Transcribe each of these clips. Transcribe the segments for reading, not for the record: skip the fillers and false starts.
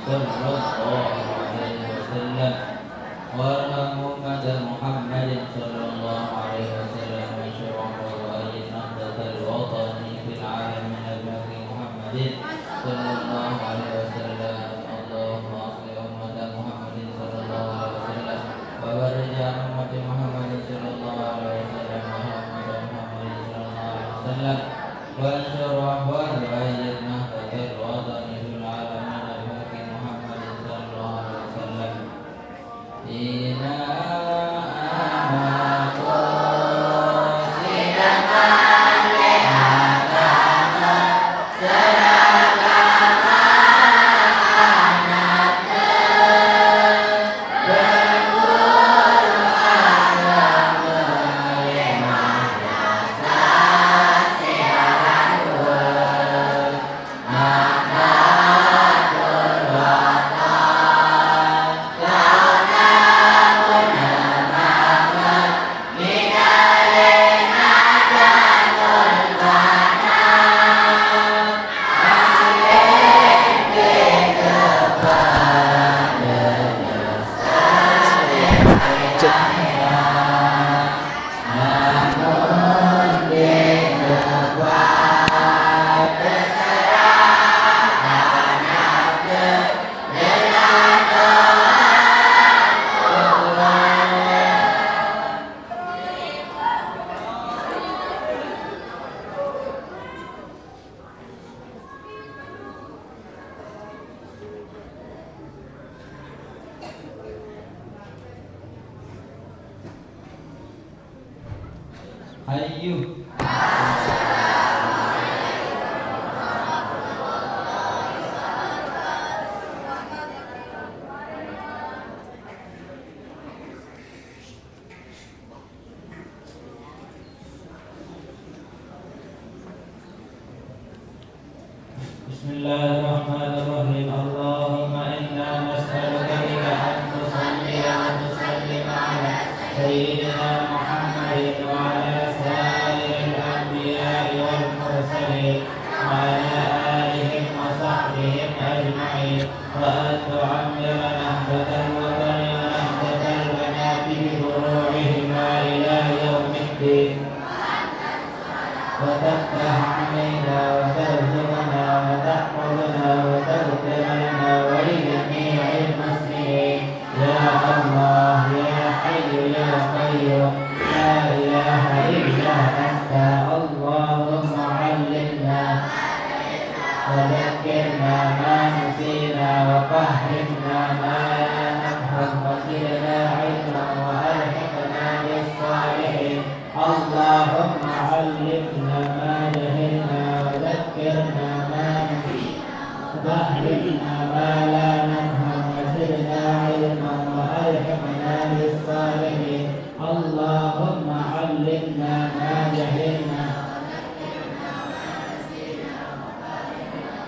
صلى الله عليه وسلم وارحم أمة محمد صلى الله عليه وسلم وانشر قضايا نهضة الوطن في العالم بحق محمد صلى الله عليه وسلم. اللهم أصلح أمة محمد صلى الله عليه وسلم وبارك عن أمة محمد صلى الله عليه وسلم وأمة محمد صلى الله عليه وسلم وانشر أحوال وأيد نهضة الوطن في العالم بحق محمد صلى الله عليه وسلم. إنا Hayu. Bismillahirrahmanirrahim. Allahumma inna nas'aluka bika an tusalli wa tusallim ala sayyidina Muhammadin wa ala sa'iril anbiya'i wal mursalin wa ala alihim wa sahbihim ajma'in wa an tu'ammira nahbatal watani wa nahbatal banati bi furu'ihima ila yaumiddin wa taftah 'alaina wa tarzuqna wa tahfazna wa taghfir lana wa li jami'il muslimin ya Allah ya Hayyu ya Qayyum la ilaha illa anta. Allahumma 'allimna wa dhakkirna ma nasina wa fahhimna ma la nafham wa zidna 'ilman wa alhiqna bis salihin. Allahumma 'allimna ma jahilna wa dhakkirna ma nasina wa fahhimna ma la nafham wa zidna 'ilman wa alhiqna bis salihin. Allahumma 'allimna ma jahilna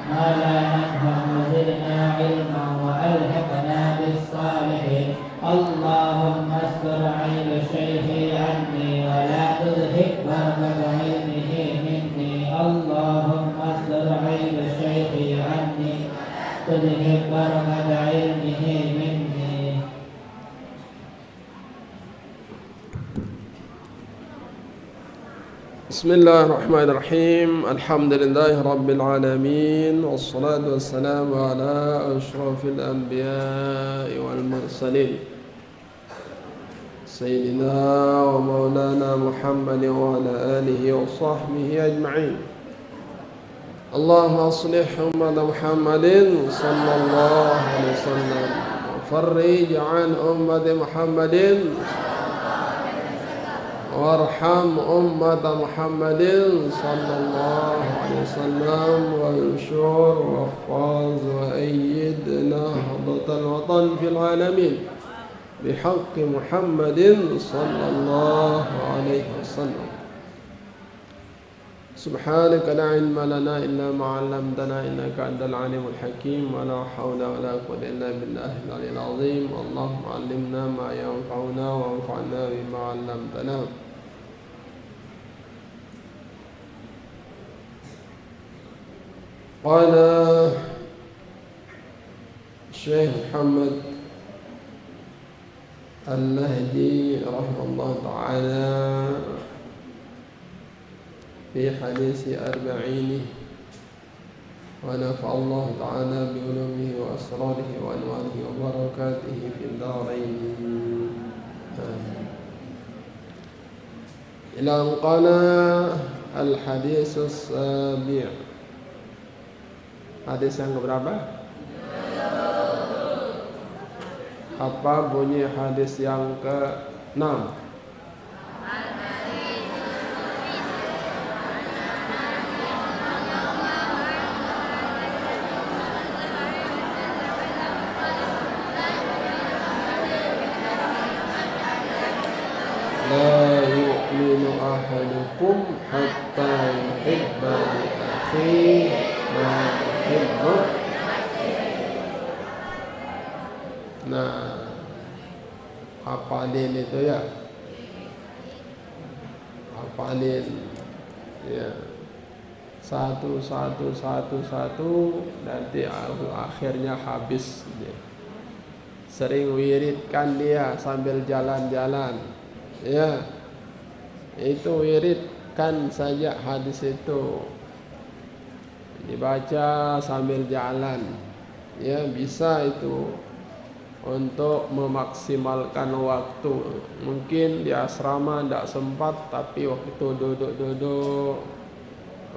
ما لا نفهم وزدنا علما وألحقنا بالصالحين. اللهم استر عيب شيخي عني ولا تذهب بركة علمه مني. اللهم استر عيب شيخي عني تذهب بركة علمه مني. بسم الله الرحمن الرحيم. الحمد لله رب العالمين والصلاة والسلام على أشرف الأنبياء والمرسلين سيدنا ومولانا محمد وعلى آله وصحبه أجمعين. اللهم أصلح أمة محمد صلى الله عليه وسلم وفرج عن أمة محمد وارحم أمة محمد صلى الله عليه وسلم وانشر واحفظ وأيد نهضة الوطن في العالمين بحق محمد صلى الله عليه وسلم. سبحانك لا علم لنا إلا ما علمتنا إنك أنت العليم الحكيم ولا حول ولا قوة إلا بالله العلي العظيم. اللهم علمنا ما ينفعنا وانفعنا بما علمتنا. قال Syekh Muhammad Al-Nahdi rahimahullah ta'ala fi hadisi arba'ini wa nafa'allahu ta'ala bi ulumihi wa asrarihi wa anwarihi wa barakatihi fid dharain. Ila qala al-hadis as-sabi'. Hadis yang keberapa? Apa bunyi hadis yang ke-6? La yu'minu ahadukum hatta yuhibba li akhihi ma yuhibbu. Nah, hafalin itu ya, hafalin ya, satu nanti akhirnya habis. Sering wiridkan dia sambil jalan-jalan ya, itu wiridkan saja hadis itu, dibaca sambil jalan ya, bisa itu untuk memaksimalkan waktu. Mungkin di asrama tidak sempat, tapi waktu duduk-duduk,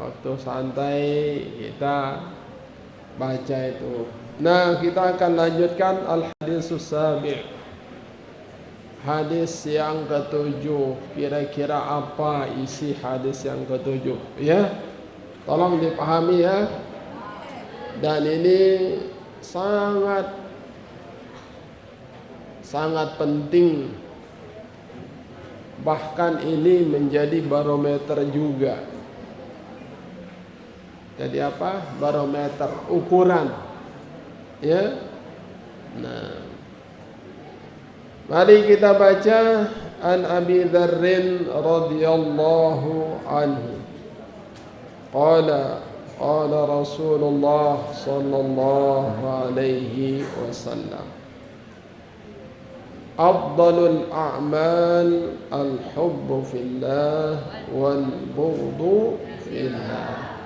waktu santai kita baca itu. Nah, kita akan lanjutkan al-hadisus sabi'. Hadis yang ke-7. Kira-kira apa isi hadis yang ke-7 ya? Tolong dipahami ya. Dan ini sangat penting, bahkan ini menjadi barometer juga. Jadi apa? Barometer, ukuran ya. Nah, mari kita baca. An Abi Dzarrin radhiyallahu anhu qala qala Rasulullah sallallahu alaihi wasallam, afdalul a'mal al-hubbu fillah wal bughdu fillah.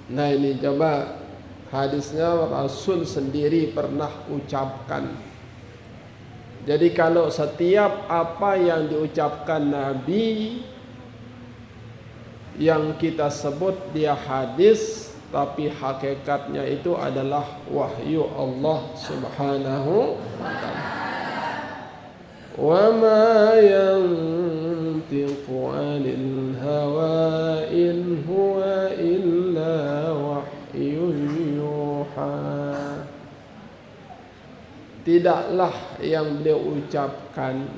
Nah, ini coba hadisnya Rasul sendiri pernah ucapkan. Jadi kalau setiap apa yang diucapkan Nabi yang kita sebut dia hadis, tapi hakikatnya itu adalah wahyu Allah Subhanahu wa ta'ala. Wa ma yantiqu 'anil hawa in huwa illa wahyun yuha. Tidaklah yang beliau ucapkan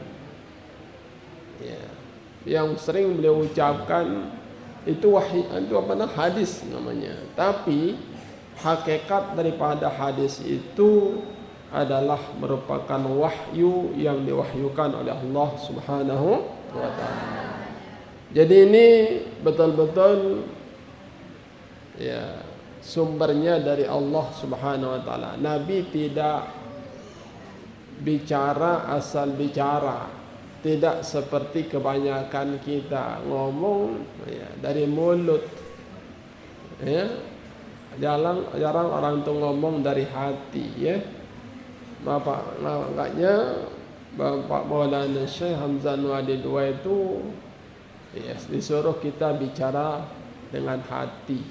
ya, yang sering beliau ucapkan itu wahyu, itu apa namanya, hadis namanya. Tapi hakikat daripada hadis itu adalah merupakan wahyu yang diwahyukan oleh Allah Subhanahu wa ta'ala. Jadi ini betul-betul ya, sumbernya dari Allah Subhanahu wa ta'ala. Nabi tidak bicara asal bicara, tidak seperti kebanyakan kita ngomong ya, dari mulut ya. Jarang orang tuh ngomong dari hati ya. Makanya Bapak Maulana Syekh Hamzah Nuwadi II itu ya, disuruh kita bicara dengan hati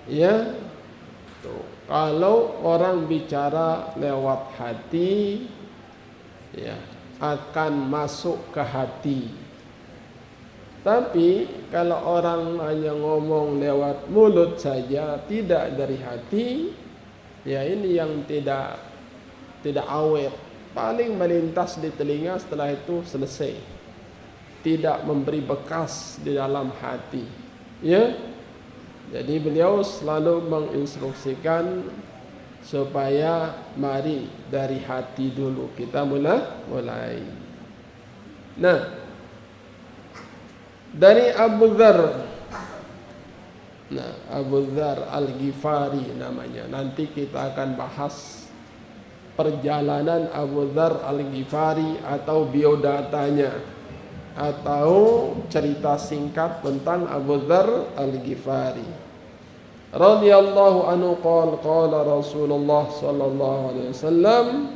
ya. Tuh, kalau orang bicara lewat hati ya, akan masuk ke hati. Tapi kalau orang hanya ngomong lewat mulut saja, tidak dari hati, ya ini yang tidak awet, paling melintas di telinga, setelah itu selesai, tidak memberi bekas di dalam hati ya. Jadi beliau selalu menginstruksikan supaya mari dari hati dulu kita mulai. Nah, dari Abu Dzar, Nah, Abu Dzar Al-Ghifari namanya. Nanti kita akan bahas perjalanan Abu Dzar Al-Ghifari atau biodatanya atau cerita singkat tentang Abu Dzar Al-Ghifari radhiyallahu anhu qala Rasulullah sallallahu alaihi wasallam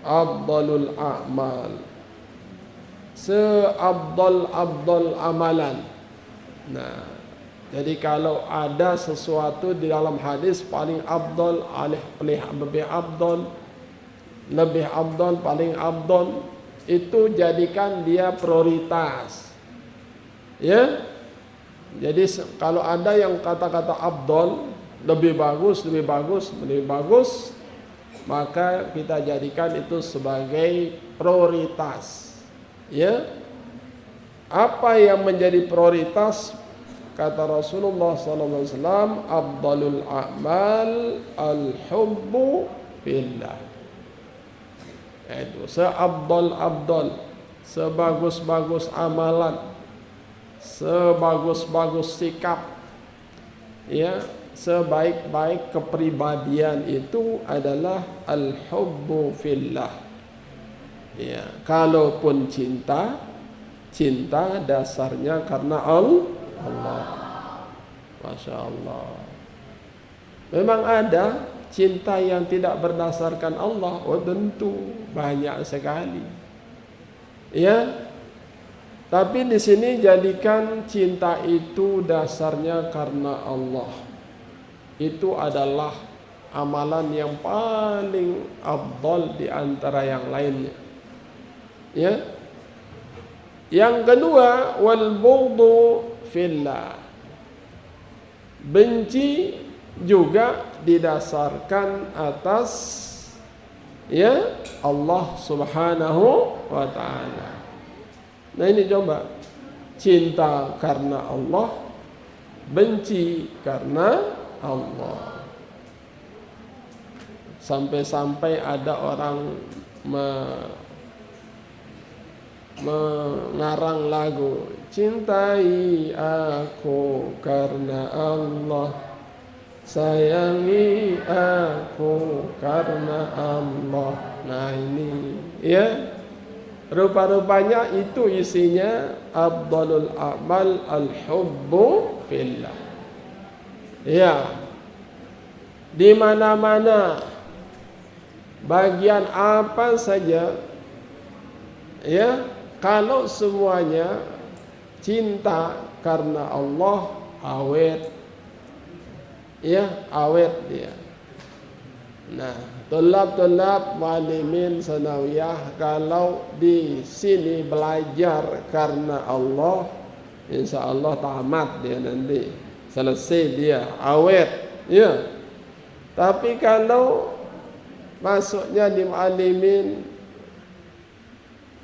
afdalul a'mal, seabdal amalan. Nah, jadi kalau ada sesuatu di dalam hadis paling afdal, lebih afdal, paling afdal, itu jadikan dia prioritas. Ya. Jadi kalau ada yang kata-kata afdal, lebih bagus, maka kita jadikan itu sebagai prioritas. Ya. Apa yang menjadi prioritas? Kata Rasulullah SAW, afdalul a'mal al-hubbu fillah. Itu seabdal, sebagus-bagus amalan, sebagus-bagus sikap, ya, sebaik-baik kepribadian itu adalah al-hubbu fillah. Ya, kalaupun cinta dasarnya karena Allah. Masya Allah. Memang ada cinta yang tidak berdasarkan Allah. Oh tentu banyak sekali. Ya. Tapi di sini jadikan cinta itu dasarnya karena Allah. Itu adalah amalan yang paling afdal di antara yang lainnya. Ya. Yang kedua, wal bughdu fillah. Benci juga didasarkan atas, ya, Allah Subhanahu wa taala. Nah, ini coba, cinta karena Allah, benci karena Allah. Sampai-sampai ada orang mengarang lagu, cintai aku karena Allah, sayangi aku karena Allah. Nah ini, ya, rupa-rupanya itu isinya afdalul a'mal al-hubbu fillah. Ya, di mana-mana, bagian apa saja, ya, kalau semuanya cinta karena Allah, awet, ya, awet dia. Nah, tulab muallimin sanawiyah kalau di sini belajar karena Allah, insya Allah tamat dia nanti, selesai dia, awet, ya. Tapi kalau masuknya di muallimin,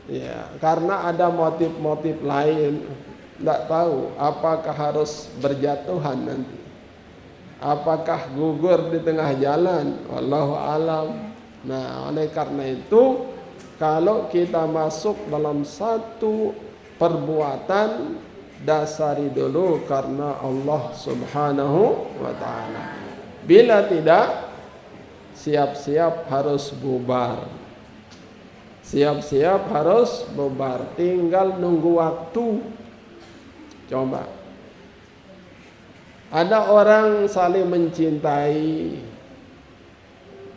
ya, karena ada motif-motif lain, tidak tahu apakah harus berjatuhan nanti, apakah gugur di tengah jalan, wallahu alam. Nah, oleh karena itu, kalau kita masuk dalam satu perbuatan, dasari dulu karena Allah Subhanahu wa taala. Bila tidak, siap-siap harus bubar. Siap-siap harus bubar, tinggal nunggu waktu. Coba, ada orang saling mencintai,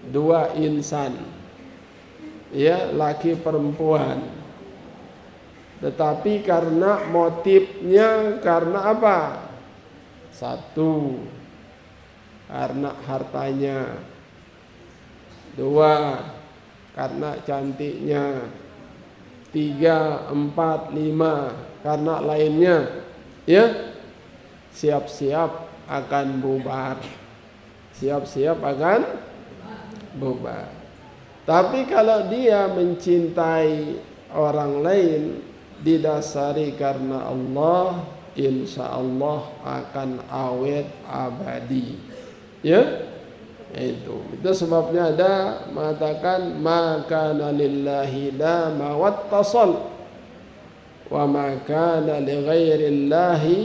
dua insan, ya, laki perempuan, tetapi karena motifnya karena apa? Satu, karena hartanya. Dua, karena cantiknya. 3, 4, 5 karena lainnya, ya, siap-siap akan bubar. Siap-siap akan bubar. Tapi kalau dia mencintai orang lain didasari karena Allah, insya Allah akan awet abadi. Ya, itu sebabnya ada mengatakan maka lillahi dama wattasal wa maka li ghairillahi,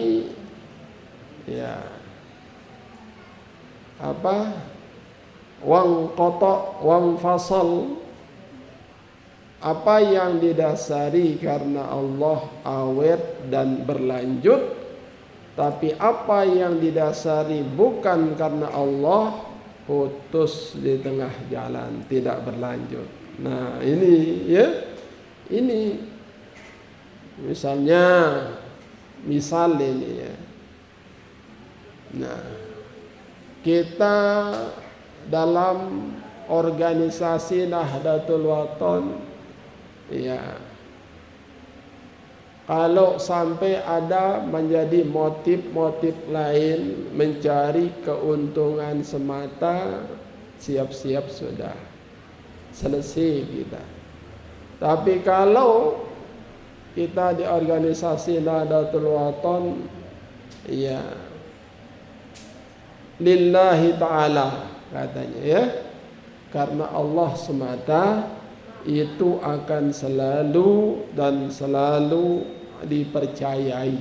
ya, wang kotok, wang fasal, apa yang didasari karena Allah awet dan berlanjut, tapi apa yang didasari bukan karena Allah putus di tengah jalan, tidak berlanjut. Nah ini ya, ini misal ini ya. Nah, kita dalam organisasi Nahdlatul Wathon, ya, kalau sampai ada menjadi motif-motif lain mencari keuntungan semata, siap-siap sudah selesai kita. Tapi kalau kita di organisasi Nahdlatul Wathon, ya, lillahi ta'ala katanya ya, karena Allah semata, itu akan selalu dan selalu dipercayai,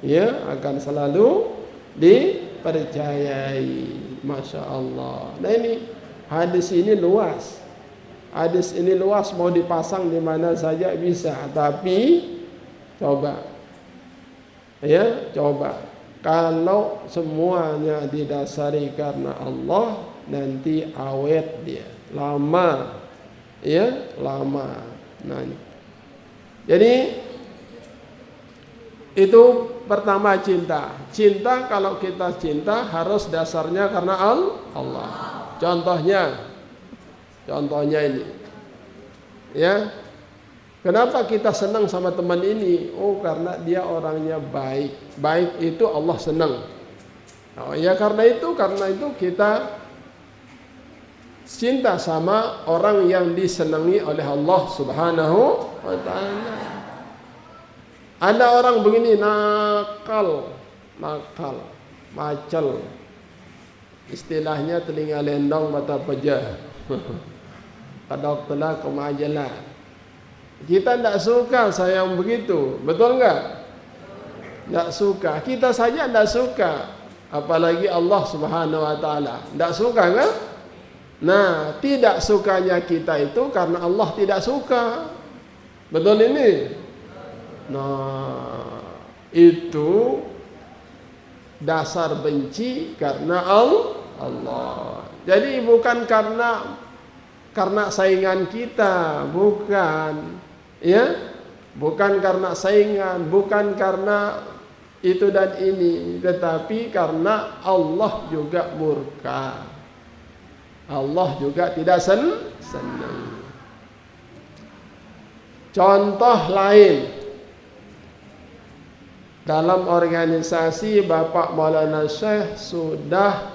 ya, akan selalu dipercayai. Masya Allah. Nah ini hadis ini luas, hadis ini luas, mau dipasang di mana saja bisa. Tapi coba, ya, coba kalau semuanya didasari karena Allah, nanti awet dia, lama, ya, lama. Nah, jadi itu pertama cinta. Cinta, kalau kita cinta harus dasarnya karena Allah. Contohnya ini, ya. Kenapa kita senang sama teman ini? Oh, karena dia orangnya baik. Baik itu Allah senang. Oh ya, karena itu kita cinta sama orang yang disenangi oleh Allah Subhanahu wa ta'ala. Ada orang begini nakal, macel. Istilahnya telinga lendong mata pejah. Kadok telah kemajalah. Kita tidak suka sayang begitu, betul enggak? Tidak suka. Kita saja tidak suka, apalagi Allah Subhanahu wa ta'ala. Tidak suka kan? Nah, tidak sukanya kita itu karena Allah tidak suka. Betul ini? Nah, itu dasar benci karena Allah. Jadi bukan karena saingan kita, bukan. Ya, bukan karena saingan, bukan karena itu dan ini, tetapi karena Allah juga murka. Allah juga tidak senang. Contoh lain, dalam organisasi Bapak Maulana Syekh sudah,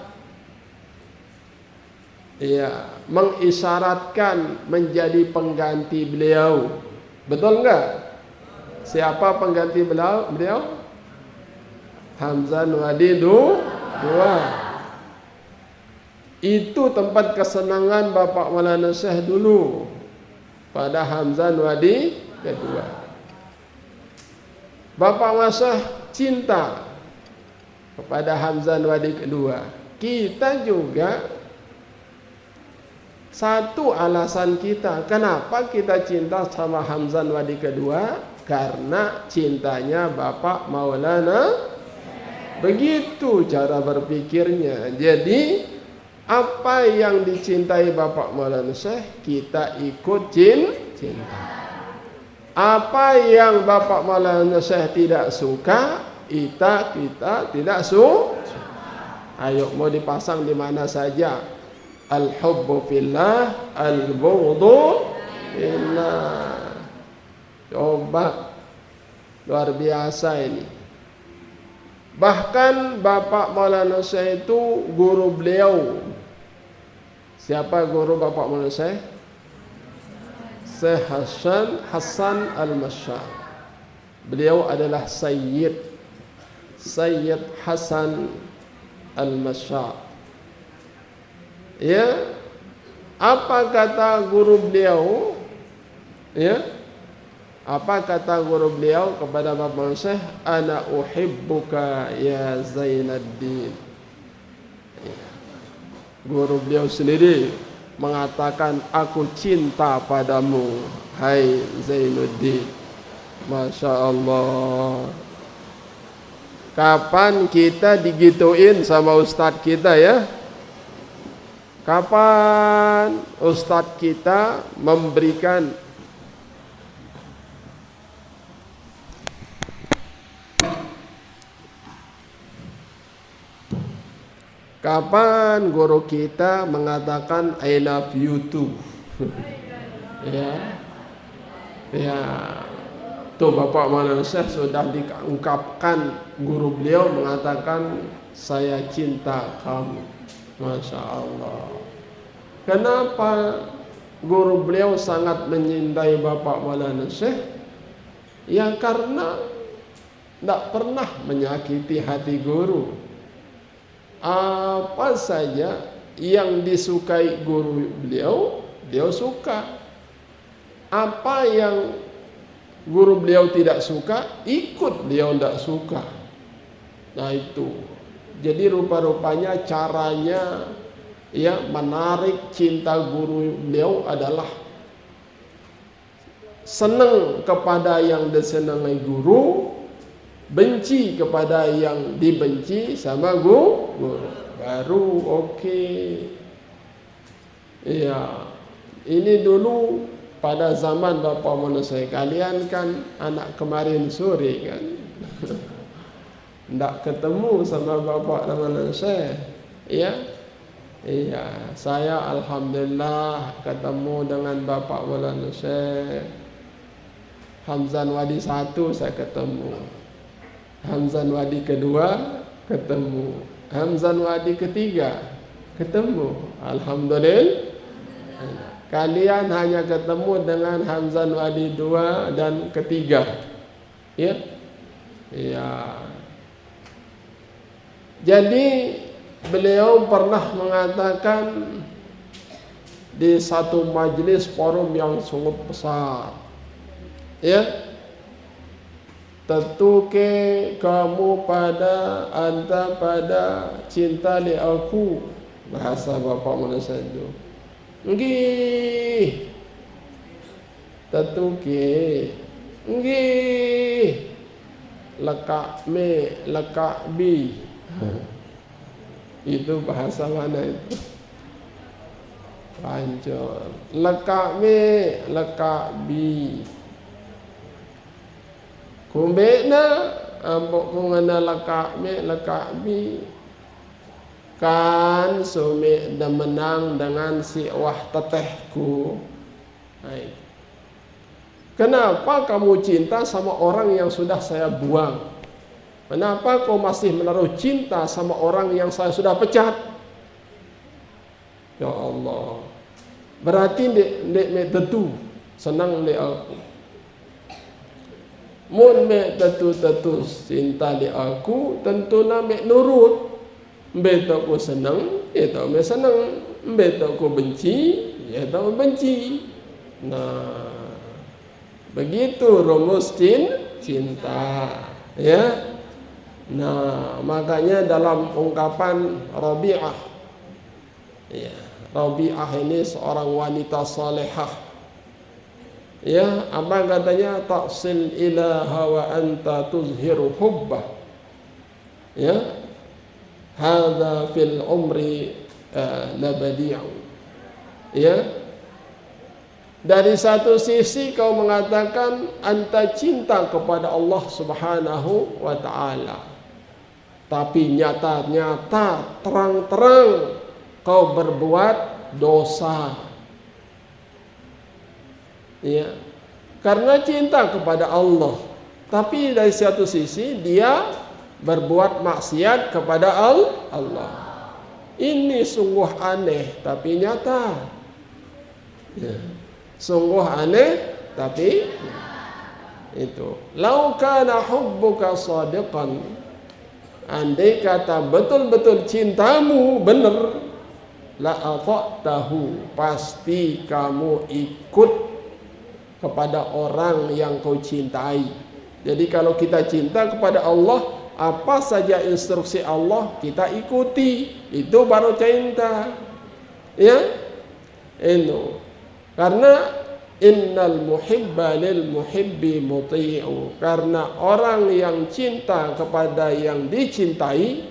ya, mengisyaratkan menjadi pengganti beliau. Betul enggak? Siapa pengganti beliau? Hamzah Nuwadi II. Itu tempat kesenangan Bapak Maulana Syekh dulu pada Hamzah Nuwadi II. Bapak Maulana Syekh cinta kepada Hamzah Nuwadi II. Kita juga, satu alasan kita kenapa kita cinta sama Hamzah Nuwadi II, karena cintanya Bapak Maulana. Begitu cara berpikirnya. Jadi apa yang dicintai Bapak Maulana Syekh, kita ikut cinta. Apa yang Bapak Maulana Syekh tidak suka, kita tidak suka. Ayo, mau dipasang di mana saja. Al-hubbu fillah, al-bughdu fillah. Coba, luar biasa ini. Bahkan Bapak Maulana Syekh itu guru beliau. Siapa guru Bapak Maulana Syekh? Syekh Hasan Al-Masyar. Beliau adalah Sayyid Hasan Al-Masyar. Ya, apa kata guru beliau? Ya, apa kata guru beliau kepada Bapak Syekh? Ana uhibbuka ya Zainuddin. Ya. Guru beliau sendiri mengatakan, aku cinta padamu, hai Zainuddin. Masya Allah. Kapan kita digituin sama ustadz kita ya? Kapan ustadz kita memberikan kapan guru kita mengatakan I love you too? Ya. Ya. Tuh Bapak Maulana Syekh sudah diungkapkan, guru beliau mengatakan saya cinta kamu. Masya Allah. Kenapa guru beliau sangat menyintai Bapak Maulana Syekh? Ya karena tidak pernah menyakiti hati guru. Apa saja yang disukai guru beliau, beliau suka. Apa yang guru beliau tidak suka, ikut beliau tidak suka. Nah itu. Jadi rupa-rupanya caranya ya menarik cinta guru beliau adalah senang kepada yang disenangi guru, benci kepada yang dibenci sama guru. Baru oke. Ya, ini dulu pada zaman Bapak Maulana Syekh, kalian kan anak kemarin sore kan, tidak ketemu sama Bapak Maulana Syekh, ya, iya, saya alhamdulillah ketemu dengan Bapak Maulana Syekh. Hamzan Wadi 1 saya ketemu, Hamzan Wadi kedua ketemu, Hamzan Wadi ketiga ketemu, alhamdulillah. Kalian hanya ketemu dengan Hamzan Wadi 2 dan ketiga. Ya. Ya. Jadi beliau pernah mengatakan di satu majelis forum yang sangat besar. Ya. Tetuke kamu pada anta pada cinta li aku, bahasa Bapak Maulana Syekh. Nggih. Tetuke. Nggih. Lekak me, lekak bi. Itu bahasa mana itu? Pancor. Lekak me, lekak bi. Kumbekna ambok mengena lekak me, lekak bi. Kan sumi dan menang dengan si wah tetehku. Hai. Kenapa kamu cinta sama orang yang sudah saya buang? Kenapa kau masih menaruh cinta sama orang yang saya sudah pecat? Ya Allah. Berarti dek me tetu senang le aku. Mun me tetu cinta le aku, tentu na me nurut. Beto ku senang, ya tau me senang. Beto ku benci, ya tau benci. Nah, begitu rumus cinta, ya. Nah, makanya dalam ungkapan Rabi'ah, ya, Rabi'ah ini seorang wanita salihah. Ya, apa katanya? Ta'sil ilaha wa anta tuzhiru hubbah. Ya. Hadza fil umri labadi'u. Ya. Dari satu sisi kau mengatakan anta cinta kepada Allah Subhanahu wa taala. Tapi nyata-nyata terang-terang kau berbuat dosa. Ya. Karena cinta kepada Allah. Tapi dari satu sisi dia berbuat maksiat kepada Allah. Ini sungguh aneh tapi nyata. Ya. Sungguh aneh tapi itu. Lau kana hubbuka shadiqan, andai kata betul-betul cintamu benar, la ata'tahu, pasti kamu ikut kepada orang yang kau cintai. Jadi kalau kita cinta kepada Allah, apa saja instruksi Allah kita ikuti, itu baru cinta. Ya, itu. Karena innal muhibba lil muhibbi muti'u. Karena orang yang cinta kepada yang dicintai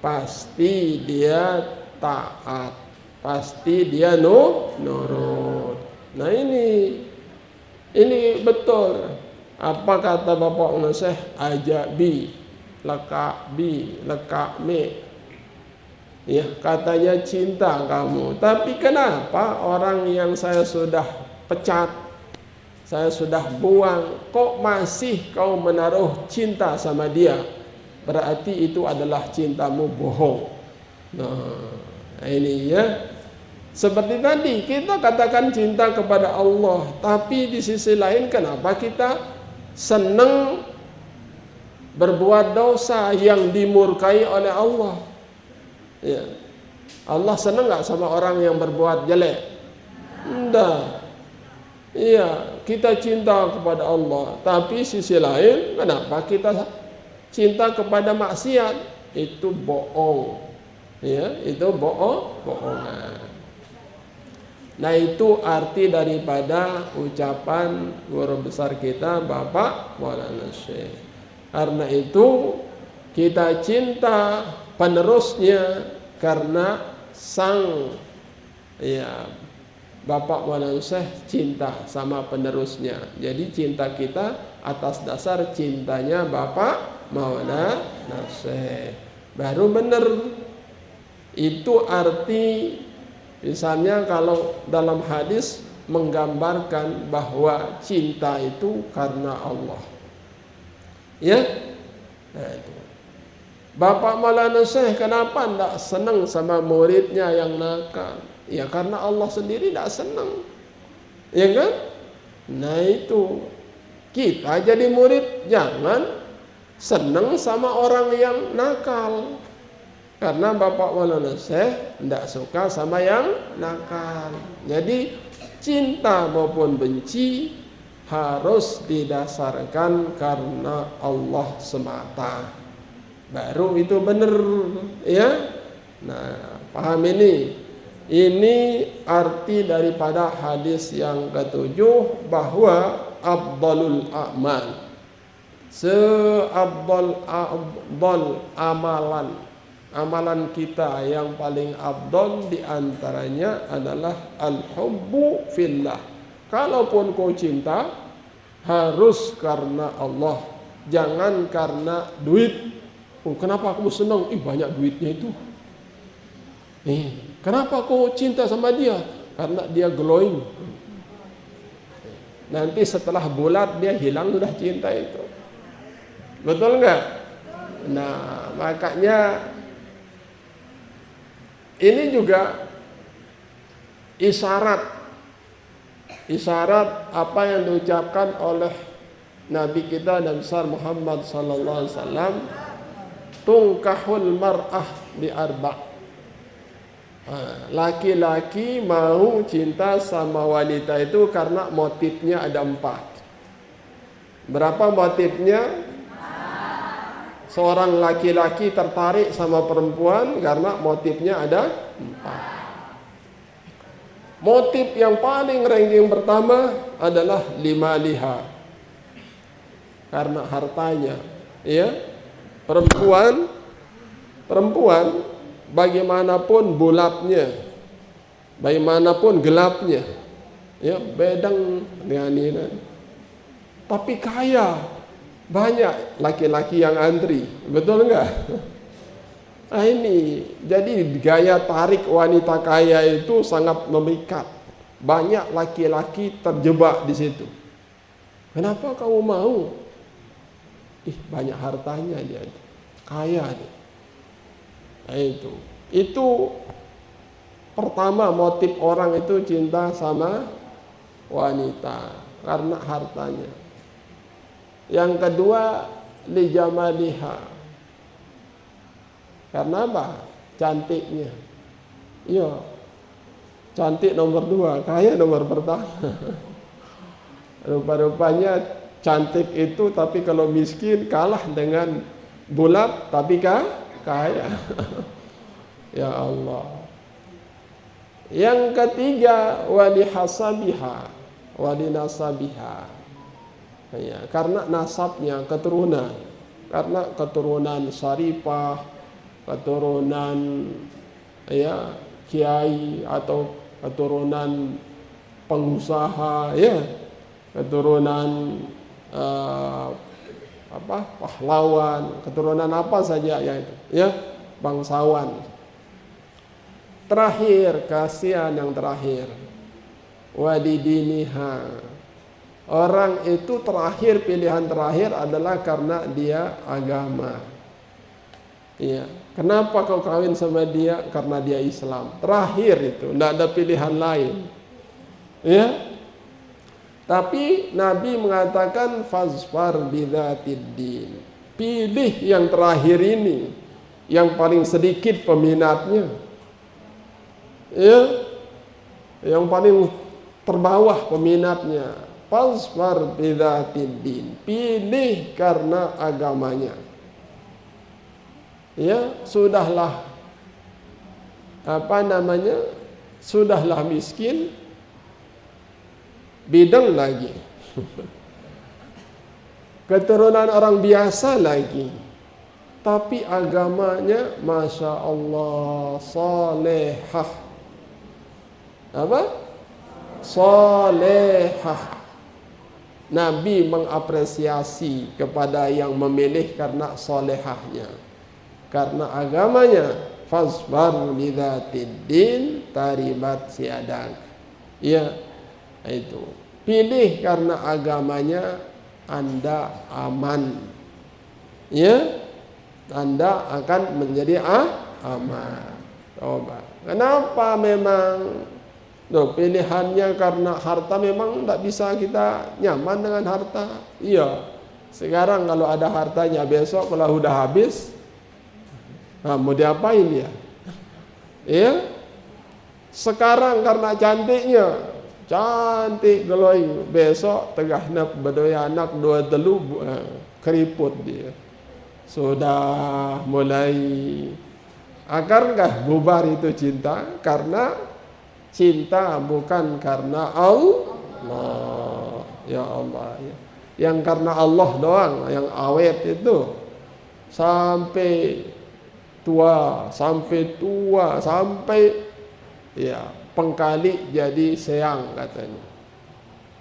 pasti dia taat, pasti dia nurut. Nah ini betul apa kata Bapak Nasih, ajabi lekakmi. Ya, katanya cinta kamu, tapi kenapa orang yang saya sudah pecat, saya sudah buang, kok masih kau menaruh cinta sama dia? Berarti itu adalah cintamu bohong. Nah, ini ya. Seperti tadi kita katakan cinta kepada Allah, tapi di sisi lain kenapa kita senang berbuat dosa yang dimurkai oleh Allah? Ya. Allah senang nggak sama orang yang berbuat jelek? Enggak. Iya, kita cinta kepada Allah, tapi sisi lain kenapa kita cinta kepada maksiat? Itu bohong. Ya, itu bohongan. Nah, itu arti daripada ucapan guru besar kita Bapak Maulana Syekh. Karena itu kita cinta penerusnya karena sang Bapak Maulana Syekh cinta sama penerusnya. Jadi cinta kita atas dasar cintanya Bapak Maulana Syekh. Baru benar. Itu arti, misalnya kalau dalam hadis menggambarkan bahwa cinta itu karena Allah. Ya. Nah, itu. Bapak Maulana Syekh kenapa tidak senang sama muridnya yang nakal? Ya karena Allah sendiri tidak senang. Ya kan? Nah itu. Kita jadi murid jangan senang sama orang yang nakal. Karena Bapak Maulana Syekh tidak suka sama yang nakal. Jadi cinta maupun benci harus didasarkan karena Allah semata. Baru itu benar, ya. Nah, paham ini? Ini arti daripada hadis yang ketujuh bahwa afdalul a'mal, seafdal amalan kita yang paling afdal diantaranya adalah al-hubbu fillah. Kalaupun kau cinta harus karena Allah, jangan karena duit. Oh, kenapa kamu senang? Banyak duitnya itu. Kenapa kau cinta sama dia? Karena dia glowing. Nanti setelah bulat dia hilang sudah cinta itu. Betul nggak? Nah, makanya ini juga isyarat apa yang diucapkan oleh Nabi kita dan besar Muhammad sallallahu alaihi wasallam, tungkahul mar'ah bi arba'. Laki-laki mau cinta sama wanita itu karena motifnya ada 4. Berapa motifnya? Seorang laki-laki tertarik sama perempuan karena motifnya ada 4. Motif yang paling ranking pertama adalah limaliha, karena hartanya. Ya, perempuan bagaimanapun bulatnya, bagaimanapun gelapnya, ya bedang dengan ini. Tapi kaya, banyak laki-laki yang antri, betul enggak? Nah ini, jadi gaya tarik wanita kaya itu sangat memikat. Banyak laki-laki terjebak di situ. Kenapa kamu mau? Banyak hartanya dia, kaya dia. Nah, itu pertama motif orang itu cinta sama wanita karena hartanya. Yang kedua lijamaliha, karena apa? Cantiknya. Iya, cantik nomor 2, kaya nomor pertama. Rupa-rupanya cantik itu, tapi kalau miskin kalah dengan bulat tapi kaya. Ya Allah. Yang ketiga walihasabiha, walinasabiha. Ya, karena nasabnya, keturunan. Karena keturunan syarifah, keturunan ya kiai atau keturunan pengusaha, ya, keturunan pahlawan, keturunan apa saja ya itu, ya, bangsawan. Terakhir, kasihan yang terakhir, wadidiniha. Orang itu terakhir, pilihan terakhir adalah karena dia agama. Iya. Kenapa kau kawin sama dia? Karena dia Islam. Terakhir itu, tidak ada pilihan lain. Ya. Tapi Nabi mengatakan fazfar bidzatiddin. Pilih yang terakhir ini, yang paling sedikit peminatnya. Ya. Yang paling terbawah peminatnya. Fazfar bidzatiddin. Pilih karena agamanya. Ya, sudahlah sudahlah miskin, bidang lagi. Keturunan orang biasa lagi. Tapi agamanya Masya Allah salehah. Apa? Salehah. Nabi mengapresiasi kepada yang memilih karena solehahnya, karena agamanya. Fasbar bidzatiddin taribat siadak. Ya, itu. Pilih karena agamanya, Anda aman. Ya, Anda akan menjadi aman. Coba. Kenapa memang pilihannya karena harta? Memang tidak bisa kita nyaman dengan harta. Iya. Sekarang kalau ada hartanya, besok kalau udah habis, mau diapain ya? Iya. Sekarang karena cantiknya, cantik geloi, besok tegahna bedoi anak dua telu keriput dia. Sudah mulai akankah bubar itu cinta? Karena cinta bukan karena Allah. Ya Allah, ya. Yang karena Allah doang yang awet itu sampai tua, sampai ya pengkali jadi seang katanya.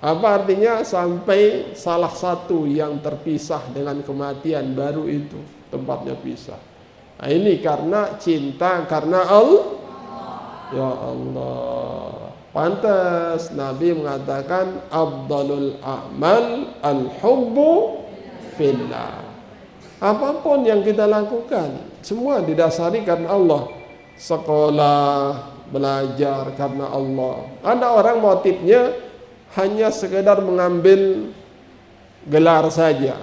Apa artinya? Sampai salah satu yang terpisah dengan kematian, baru itu tempatnya pisah. Nah, ini karena cinta karena Allah. Ya Allah. Pantas Nabi mengatakan afdalul a'mal al-hubbu fillah. Apapun yang kita lakukan, semua didasari karena Allah. Sekolah, belajar karena Allah. Ada orang motifnya hanya sekedar mengambil gelar saja,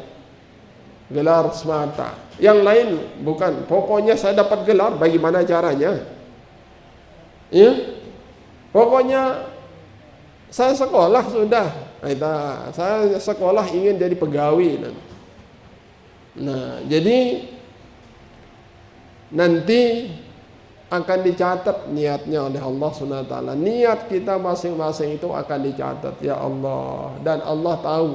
gelar semata. Yang lain bukan. Pokoknya saya dapat gelar, bagaimana caranya? Ya, pokoknya saya sekolah sudah. Saya sekolah ingin jadi pegawai. Nah, jadi nanti akan dicatat niatnya oleh Allah SWT. Niat kita masing-masing itu akan dicatat, ya Allah. Dan Allah tahu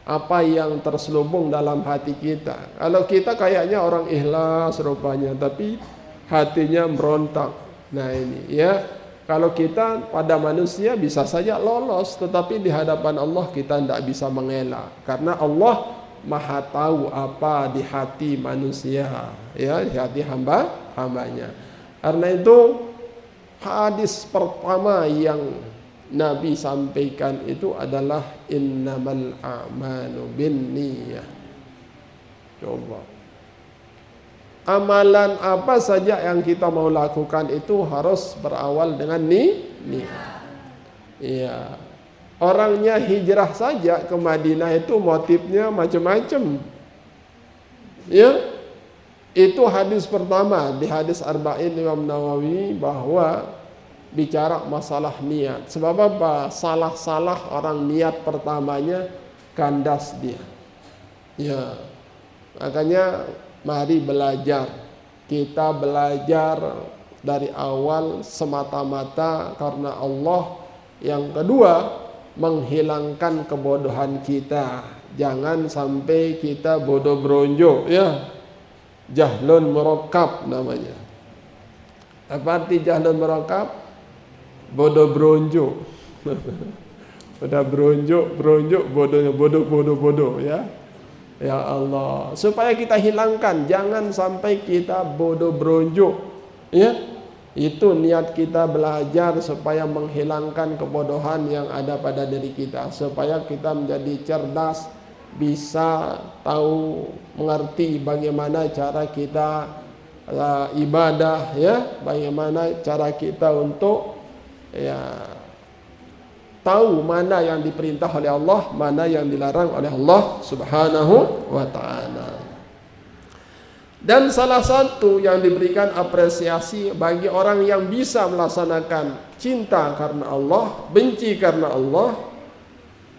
apa yang terselubung dalam hati kita. Kalau kita kayaknya orang ikhlas rupanya, tapi hatinya merontak. Nah ini ya, kalau kita pada manusia bisa saja lolos, tetapi di hadapan Allah kita tidak bisa mengelak, karena Allah Maha tahu apa di hati manusia, ya, di hati hambanya. Karena itu hadis pertama yang Nabi sampaikan itu adalah innamal a'malu binniyah. Coba. Amalan apa saja yang kita mau lakukan itu harus berawal dengan niat. Iya. Orangnya hijrah saja ke Madinah itu motifnya macam-macam. Ya. Itu hadis pertama di hadis Arba'in Imam Nawawi, bahwa bicara masalah niat. Sebab apa? Salah-salah orang niat pertamanya kandas dia. Ya. Makanya mari belajar. Kita belajar dari awal semata-mata karena Allah. Yang kedua, menghilangkan kebodohan kita. Jangan sampai kita bodoh bronjo, ya. Jahlun murakkab namanya. Apa arti jahlun murakkab? Bodoh bronjo. Udah bronjo, bodohnya bodoh ya. Ya Allah, supaya kita hilangkan, jangan sampai kita bodoh bronjo, ya. Itu niat kita belajar supaya menghilangkan kebodohan yang ada pada diri kita, supaya kita menjadi cerdas, bisa tahu mengerti bagaimana cara kita ibadah, ya, bagaimana cara kita untuk tahu mana yang diperintah oleh Allah, mana yang dilarang oleh Allah Subhanahu wa ta'ala. Dan salah satu yang diberikan apresiasi bagi orang yang bisa melaksanakan cinta karena Allah, benci karena Allah,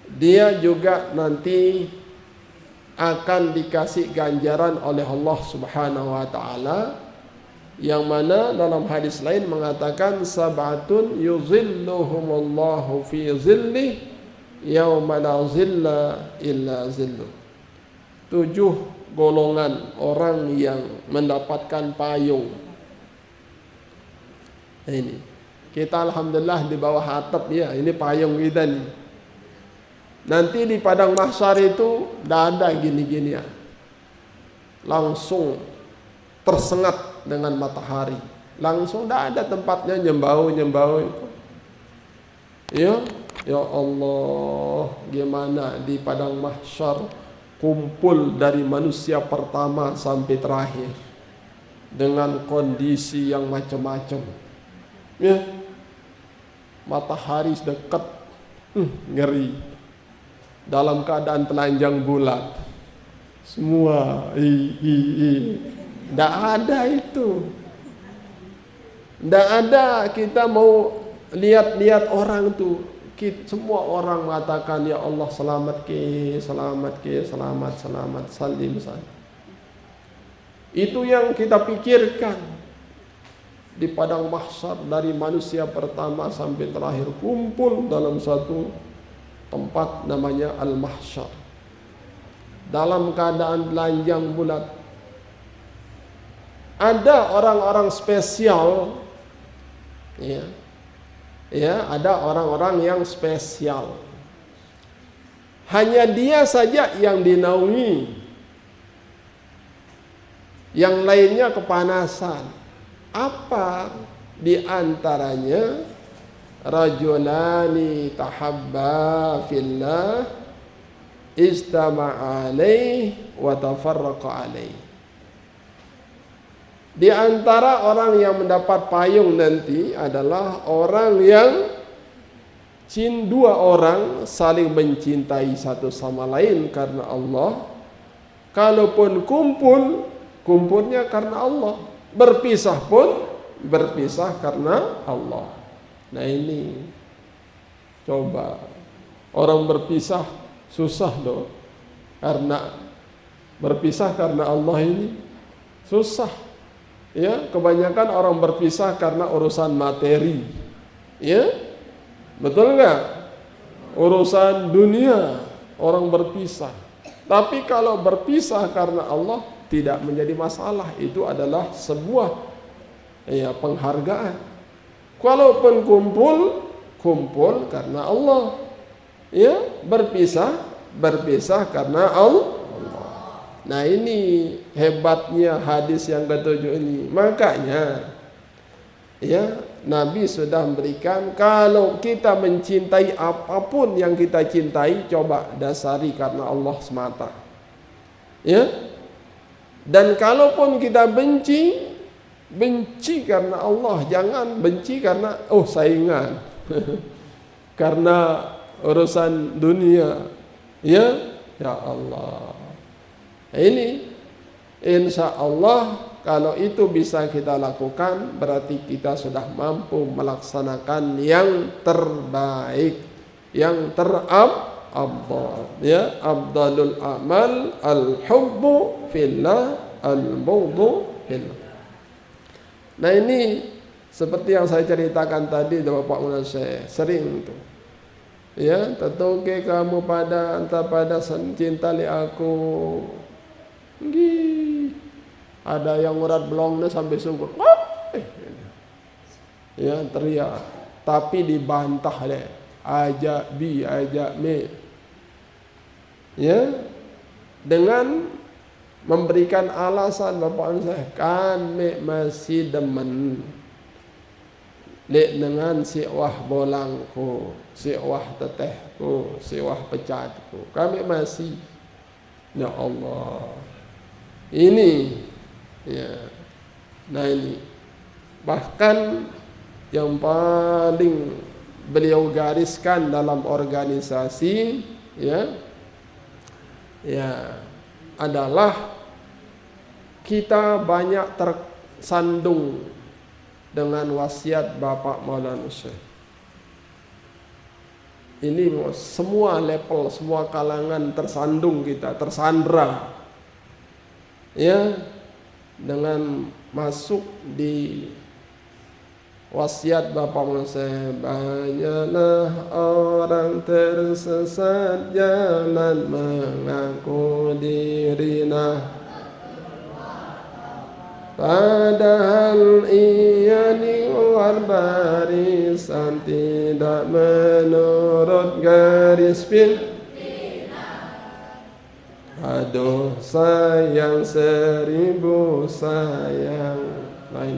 dia juga nanti akan dikasih ganjaran oleh Allah Subhanahu wa ta'ala, yang mana dalam hadis lain mengatakan sab'atun yuzilluhumullahu fi zillih yauma la zilla illa zilluh. 7 golongan orang yang mendapatkan payung. Ini kita alhamdulillah di bawah atap, ya, ini payung kita nih. Nanti di padang mahsyar itu tidak ada gini-gini, ya. Langsung tersengat dengan matahari, langsung tidak ada tempatnya nyembau itu. Ya Allah, gimana di padang mahsyar kumpul dari manusia pertama sampai terakhir dengan kondisi yang macam-macam. Ya, matahari dekat, ngeri, dalam keadaan telanjang bulat, semua tidak ada itu. Tidak ada. Kita mau lihat-lihat orang tuh, semua orang mengatakan ya Allah selamat ke, selamat, salim. Itu yang kita pikirkan di padang mahsyar, dari manusia pertama sampai terakhir kumpul dalam satu tempat namanya al-mahsyar, dalam keadaan telanjang bulat. Ada orang-orang spesial, ya, ada orang-orang yang spesial. Hanya dia saja yang dinaungi, yang lainnya kepanasan. Apa? Di antaranya rajulani tahabba fillah istama'a alaih wa tafarraqa alaih. Di antara orang yang mendapat payung nanti adalah orang yang dua orang saling mencintai satu sama lain karena Allah. Kalaupun kumpulnya karena Allah. Berpisah pun berpisah karena Allah. Nah ini, coba orang berpisah susah loh. Karena berpisah karena Allah ini susah. Ya, kebanyakan orang berpisah karena urusan materi. Ya, betul nggak? Urusan dunia orang berpisah. Tapi kalau berpisah karena Allah tidak menjadi masalah. Itu adalah sebuah penghargaan. Kalaupun kumpul karena Allah. Ya, berpisah karena Allah. Nah ini hebatnya hadis yang ketujuh ini. Makanya ya, Nabi sudah memberikan, kalau kita mencintai apapun yang kita cintai, coba dasari karena Allah semata. Ya. Dan kalaupun kita benci karena Allah, jangan benci karena saingan. Karena urusan dunia. Ya Allah. Ini insya Allah kalau itu bisa kita lakukan, berarti kita sudah mampu melaksanakan yang terbaik, yang terabdal. Ya, abdalul amal al-hubbu fillah al-bughdu fillah. Nah ini Seperti yang saya ceritakan tadi, Bapak Munasih sering itu. Ya, tentuke kamu pada cinta li aku. Nggih. Ada yang urat belongnya sampai sungguh. Ya, teriak. Tapi dibantah deh. Ajak bi, ajak me. Ya. Dengan memberikan alasan Bapak Munasih, kan me masih demen. Lek dengan si wah bolangku, si wah tetehku, si wah pecatku, kami masih, ya Allah, ini, ya, nah ini, bahkan yang paling beliau gariskan dalam organisasi, ya, adalah kita banyak tersandung dengan wasiat Bapak Maulana Syekh. Ini semua level, semua kalangan tersandung kita, tersandra. Ya, dengan masuk di wasiat Bapak Maulana Syekh. Banyaklah orang tersesat jalan mengaku dirinya, padahal ia di luar barisan tidak menurut garis pimpinan. Aduh sayang seribu sayang. Nah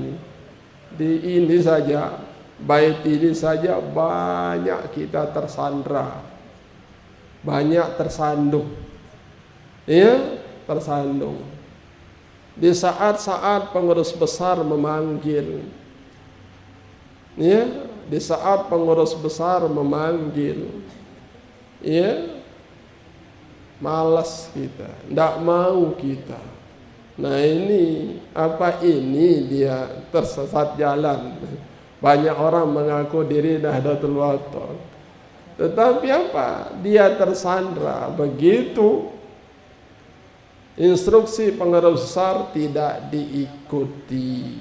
ini saja, bait ini saja banyak kita tersandra, banyak tersandung, ya, tersandung. Di saat-saat pengurus besar memanggil, ya, di saat pengurus besar memanggil, ya, malas kita, tidak mau kita. Nah ini apa, ini dia tersesat jalan. Banyak orang mengaku diri Nahdlatul Wathon, tetapi apa, dia tersandra. Begitu instruksi pengurus besar tidak diikuti.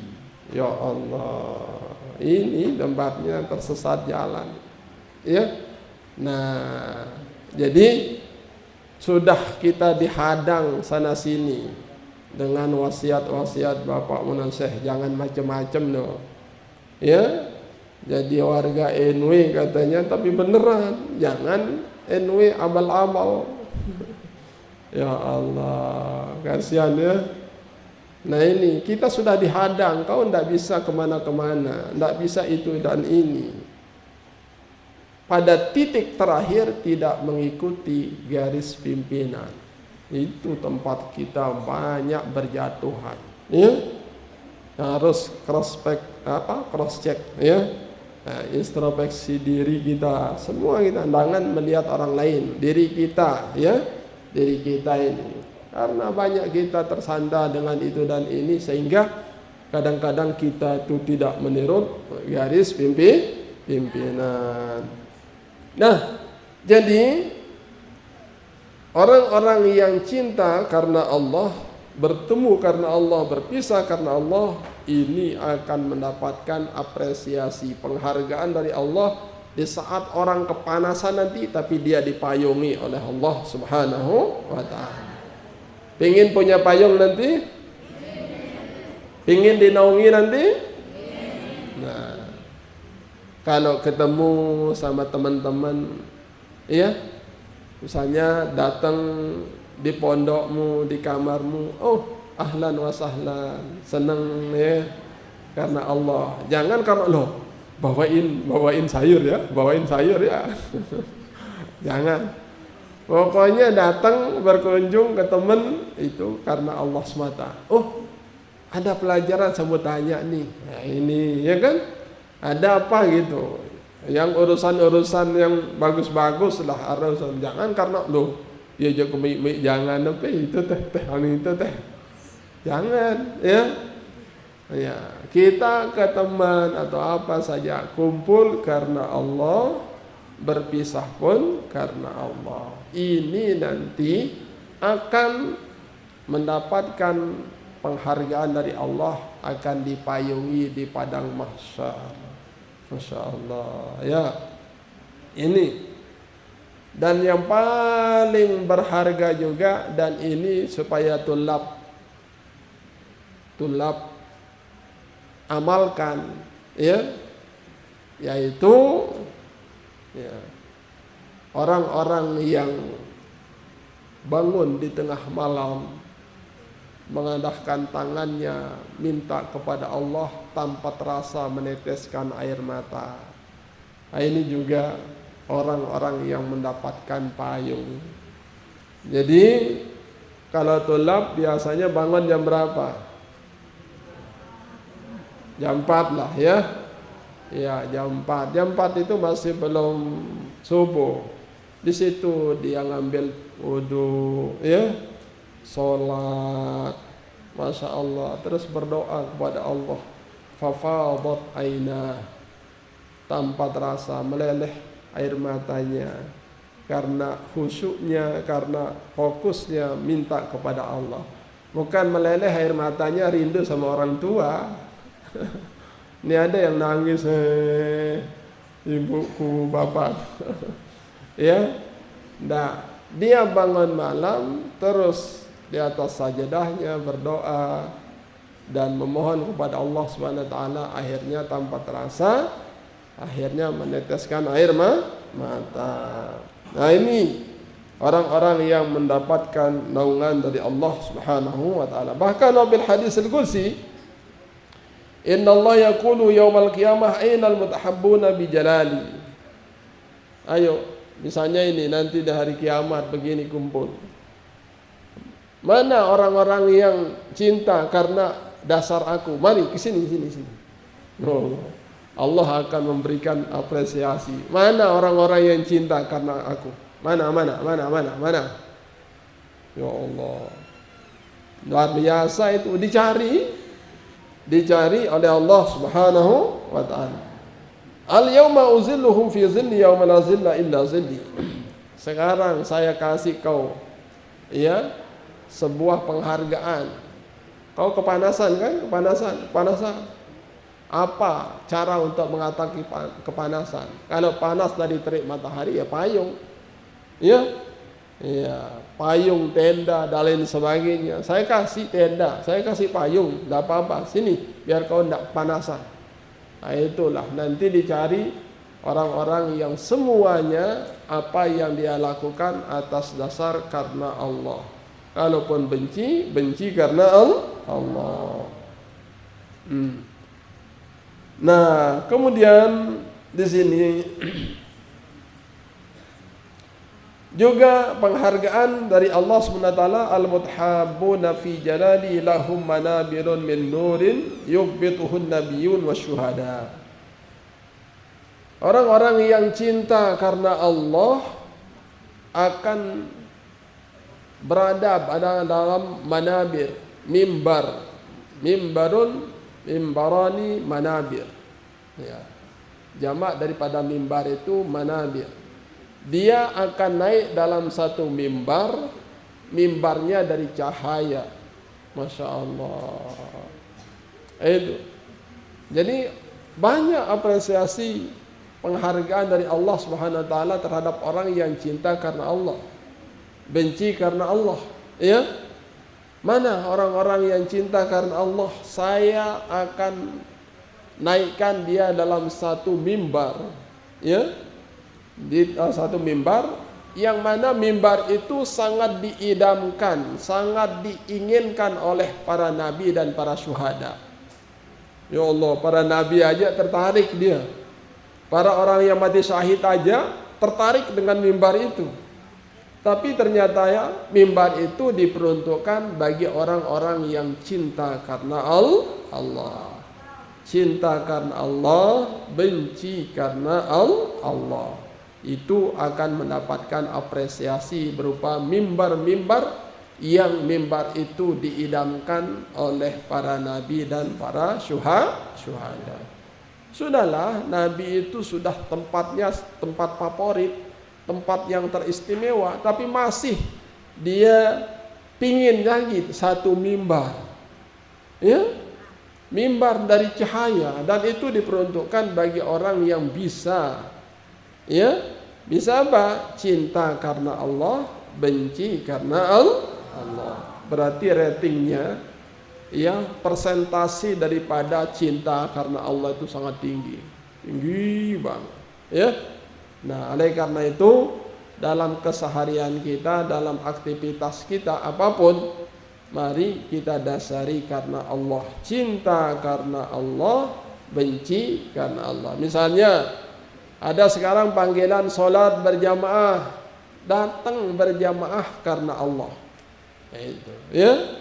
Ya Allah, ini tempatnya tersesat jalan. Ya. Nah, jadi sudah kita dihadang sana sini dengan wasiat-wasiat Bapak Munasih, jangan macam-macam loh. Ya. Jadi warga NW katanya, tapi beneran jangan NW abal-abal. Ya Allah, kasihan ya. Nah ini kita sudah dihadang, kau tidak bisa kemana-kemana, tidak bisa itu dan ini. Pada titik terakhir tidak mengikuti garis pimpinan, itu tempat kita banyak berjatuhan. Ya, harus cross check, ya. Nah, introspeksi diri kita, semua kita, jangan melihat orang lain, diri kita, ya. Diri kita ini, karena banyak kita tersandar dengan itu dan ini, sehingga kadang-kadang kita itu tidak menurut garis pimpinan. Nah, jadi orang-orang yang cinta karena Allah, bertemu karena Allah, berpisah karena Allah, ini akan mendapatkan apresiasi, penghargaan dari Allah di saat orang kepanasan nanti, tapi dia dipayungi oleh Allah Subhanahu wa ta'ala. Pingin punya payung nanti? Pingin dinaungi nanti? Nah, kalau ketemu sama teman-teman, ya, misalnya datang di pondokmu, di kamarmu, oh ahlan wa sahlan, seneng ya, karena Allah. Jangan karena loh, bawain sayur ya, jangan. Pokoknya datang berkunjung ke teman itu karena Allah semata. Oh, ada pelajaran saya mau tanya nih. Nah, ini ya kan, ada apa gitu. Yang urusan-urusan yang bagus-bagus lah harus, jangan karena loh ya jangan apa itu teh itu teh. Jangan ya. Ya, kita ke teman atau apa saja kumpul karena Allah, berpisah pun karena Allah. Ini nanti akan mendapatkan penghargaan dari Allah akan dipayungi di padang mahsyar. Masya Allah ya. Ini dan yang paling berharga juga, dan ini supaya tulab amalkan ya, yaitu ya, orang-orang yang bangun di tengah malam mengadahkan tangannya minta kepada Allah tanpa terasa meneteskan air mata. Nah, ini juga orang-orang yang mendapatkan payung. Jadi kalau tulab biasanya bangun jam berapa? Jam 4 lah ya. Ya, jam 4. Jam 4 itu masih belum subuh. Di situ dia ngambil wudu ya, sholat, Masya Allah, terus berdoa kepada Allah. Fafadat ainah, tanpa terasa meleleh air matanya, karena khusyuknya, karena fokusnya minta kepada Allah. Bukan meleleh air matanya rindu sama orang tua. Ini ada yang nangis, ibuku, bapak. Ya, nah, dia bangun malam terus di atas sajadahnya berdoa dan memohon kepada Allah Subhanahu wa taala, akhirnya tanpa terasa akhirnya meneteskan air mata. Nah, ini orang-orang yang mendapatkan naungan dari Allah Subhanahu wa taala. Bahkan bil hadis al-qudsi, inna Allah yaqulu yaumal qiyamah ainal mutahabbuna bi jalali. Ayo, misalnya ini nanti di hari kiamat begini kumpul. Mana orang-orang yang cinta karena dasar aku? Mari ke sini. Oh, Allah akan memberikan apresiasi. Mana orang-orang yang cinta karena aku? Mana? Ya Allah. Luar biasa itu, dicari oleh Allah Subhanahu wa taala. Al-yauma uzilluhum fi zilli yauma la zilla illa zilli. Sekarang saya kasih kau ya sebuah penghargaan. Kau kepanasan kan? Kepanasan. Apa cara untuk mengatasi kepanasan? Kalau panas dari terik matahari ya payung. Ya. Ya, payung, tenda dan lain sebagainya. Saya kasih tenda, saya kasih payung, enggak apa-apa. Sini biar kau enggak kepanasan. Nah, itulah nanti dicari orang-orang yang semuanya apa yang dia lakukan atas dasar karena Allah. Kalaupun benci karena Allah. Nah, kemudian di sini juga penghargaan dari Allah SWT, al-mutahabbuna fi jalali lahum manabirun min nurin yughbituhun nabiyyun wasyuhada. Orang-orang yang cinta karena Allah akan berada dalam manabir, mimbarani manabir. Ya. Jamak daripada mimbar itu manabir. Dia akan naik dalam satu mimbarnya dari cahaya. Masya Allah. Itu. Jadi banyak apresiasi penghargaan dari Allah Subhanahu wa taala terhadap orang yang cinta karena Allah, benci karena Allah. Ya. Mana orang-orang yang cinta karena Allah? Saya akan naikkan dia dalam satu mimbar. Ya. Di satu mimbar yang mana mimbar itu sangat diidamkan, sangat diinginkan oleh para nabi dan para syuhada. Ya Allah, para nabi aja tertarik dia. Para orang yang mati syahid aja tertarik dengan mimbar itu. Tapi ternyata ya, mimbar itu diperuntukkan bagi orang-orang yang cinta karena Allah. Cinta karena Allah, benci karena Allah. Itu akan mendapatkan apresiasi berupa mimbar-mimbar yang mimbar itu diidamkan oleh para nabi dan para syuhada. Sudahlah, nabi itu sudah tempatnya tempat favorit, tempat yang teristimewa, tapi masih dia pingin lagi satu mimbar. Ya, mimbar dari cahaya, dan itu diperuntukkan bagi orang yang bisa, ya, bisa apa? Cinta karena Allah, benci karena Allah. Berarti ratingnya, ya, persentase daripada cinta karena Allah itu sangat tinggi banget, ya. Nah, oleh karena itu dalam keseharian kita, dalam aktivitas kita apapun, mari kita dasari karena Allah, cinta karena Allah, benci karena Allah. Misalnya ada sekarang panggilan sholat berjamaah, datang berjamaah karena Allah. Itu, ya.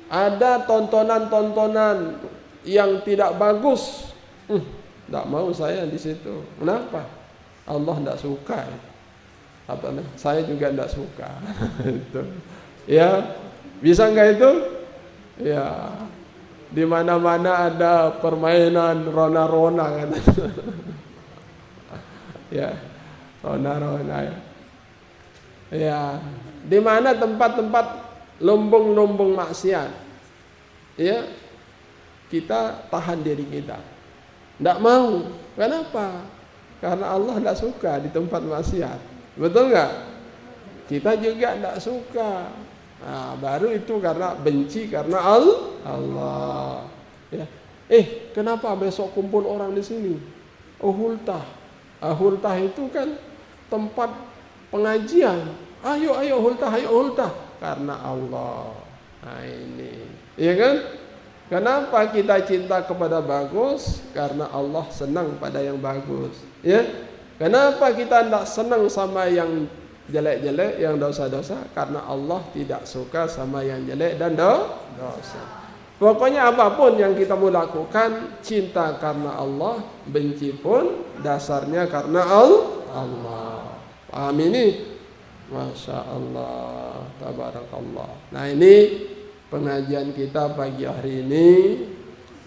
Ada tontonan-tontonan yang tidak bagus, tidak mau saya di situ. Kenapa? Allah tidak suka. Saya juga tidak suka. Itu, ya. Bisa nggak itu? Ya. Di mana-mana ada permainan rona-rona kan. Ya, rona-rona. Ya. Di mana tempat-tempat lumbung-lumbung maksiat, ya, kita tahan diri kita, tidak mau. Kenapa? Karena Allah tidak suka di tempat maksiat, betul nggak? Kita juga tidak suka. Nah, baru itu karena benci karena Allah. Ya. Kenapa besok kumpul orang di sini? Hultah. Hultah itu kan tempat pengajian. Ayo hultah, ayo hultah. Karena Allah. Nah, ini, iya kan? Kenapa kita cinta kepada bagus? Karena Allah senang pada yang bagus, ya. Kenapa kita tidak senang sama yang jelek-jelek, yang dosa-dosa? Karena Allah tidak suka sama yang jelek dan dosa. Pokoknya apapun yang kita mau lakukan, cinta karena Allah, benci pun dasarnya karena Allah. Paham ini? Masya Allah, tabarakallah. Nah, ini pengajian kita pagi hari ini.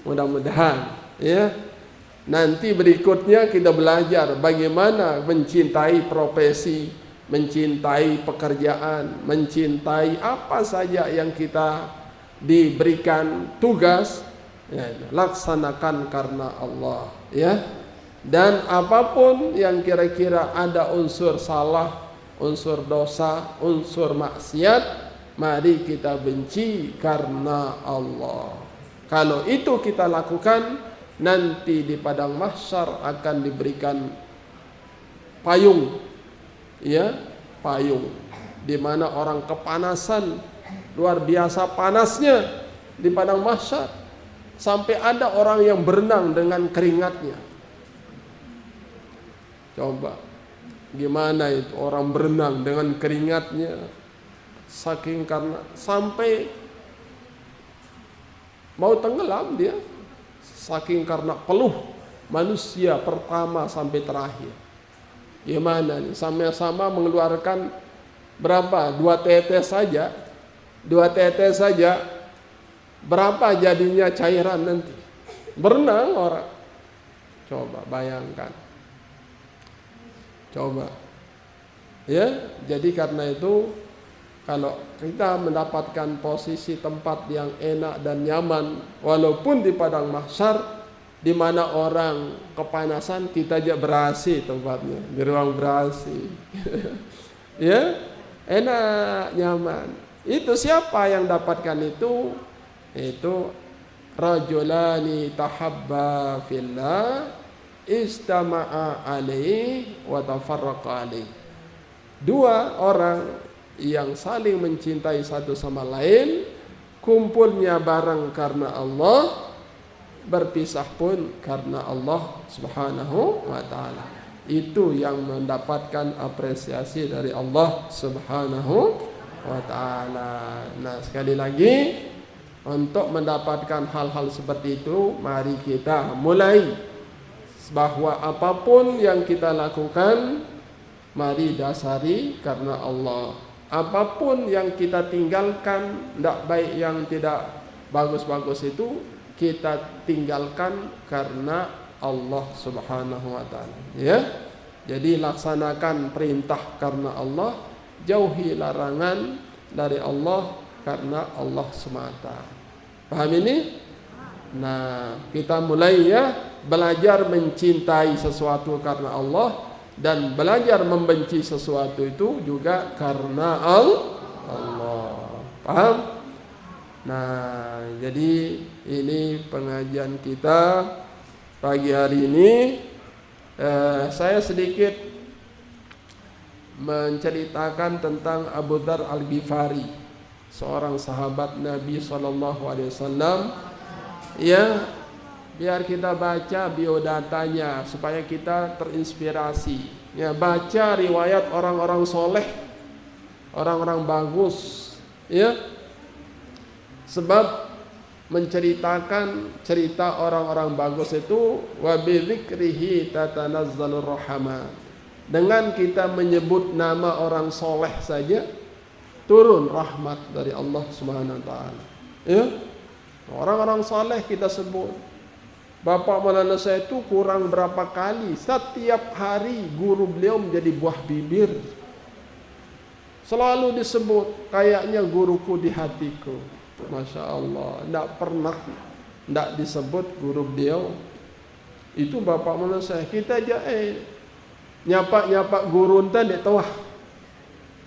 Mudah-mudahan, ya, nanti berikutnya kita belajar bagaimana mencintai profesi, mencintai pekerjaan, mencintai apa saja yang kita diberikan tugas, ya, laksanakan karena Allah, ya. Dan apapun yang kira-kira ada unsur salah, unsur dosa, unsur maksiat, mari kita benci karena Allah. Kalau itu kita lakukan, nanti di padang mahsyar akan diberikan payung, ya, payung, di mana orang kepanasan, luar biasa panasnya di padang mahsyar, sampai ada orang yang berenang dengan keringatnya. Coba, gimana itu orang berenang dengan keringatnya, saking karena sampai mau tenggelam dia, saking karena peluh manusia pertama sampai terakhir. Gimana nih, sama-sama mengeluarkan berapa? 2 tetes saja, 2 tetes saja, berapa jadinya cairan nanti? Berenang orang. Coba bayangkan. Coba, ya. Jadi karena itu, kalau kita mendapatkan posisi tempat yang enak dan nyaman, walaupun di padang mahsyar, di mana orang kepanasan, kita aja berasi tempatnya, di ruang berasi. Ya, enak, nyaman. Itu siapa yang dapatkan itu? Itu rajulani tahabba fillah istama'a alaihi wa tafarraqa alaihi. 2 orang yang saling mencintai satu sama lain, kumpulnya bareng karena Allah, berpisah pun karena Allah Subhanahu wa ta'ala. Itu yang mendapatkan apresiasi dari Allah Subhanahu wa ta'ala. Nah, sekali lagi, untuk mendapatkan hal-hal seperti itu, mari kita mulai bahwa apapun yang kita lakukan, mari dasari karena Allah. Apapun yang kita tinggalkan, tidak baik, yang tidak bagus-bagus itu, kita tinggalkan karena Allah Subhanahu wa ta'ala, ya. Jadi laksanakan perintah karena Allah, jauhi larangan dari Allah karena Allah semata. Paham ini? Nah, kita mulai ya belajar mencintai sesuatu karena Allah dan belajar membenci sesuatu itu juga karena Allah. Paham? Nah, jadi ini pengajian kita pagi hari ini. Saya sedikit menceritakan tentang Abu Dzar Al-Ghifari, seorang sahabat Nabi SAW. Ya, biar kita baca biodatanya supaya kita terinspirasi. Ya, baca riwayat orang-orang soleh, orang-orang bagus. Ya, sebab menceritakan cerita orang-orang bagus itu wa bidzikrihi tatanazzalur rahmat. Dengan kita menyebut nama orang soleh saja turun rahmat dari Allah Subhanahu wa taala. Ya. Orang-orang soleh kita sebut. Bapak Maulana saya itu kurang berapa kali setiap hari guru beliau menjadi buah bibir. Selalu disebut, kayaknya guruku di hatiku. Masya Allah, tidak pernah tidak disebut guru beliau. Itu Bapak Maulana saya. Kita aja nyapa guru entah dek tawah.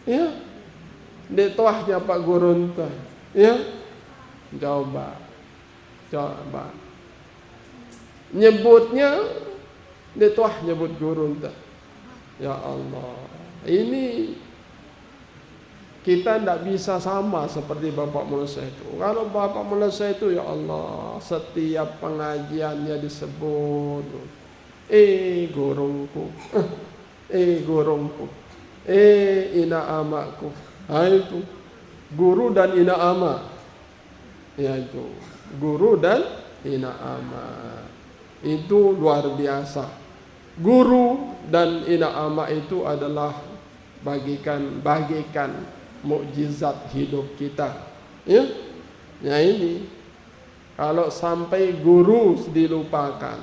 Ya. Dek tawah nyapa guru entah. Ya. Coba. Nyebutnya dek tawah nyebut guru entah. Ya Allah. Ini kita tidak bisa sama seperti Bapak Maulana saya itu. Kalau Bapak Maulana saya itu, ya Allah, setiap pengajiannya disebut, gurungku, gurungku, ina amaku. Nah, itu guru dan ina ama. Ya, itu guru dan ina ama. Itu luar biasa. Guru dan ina ama itu adalah bagikan mukjizat hidup kita. Ya. Ya, ini kalau sampai guru dilupakan,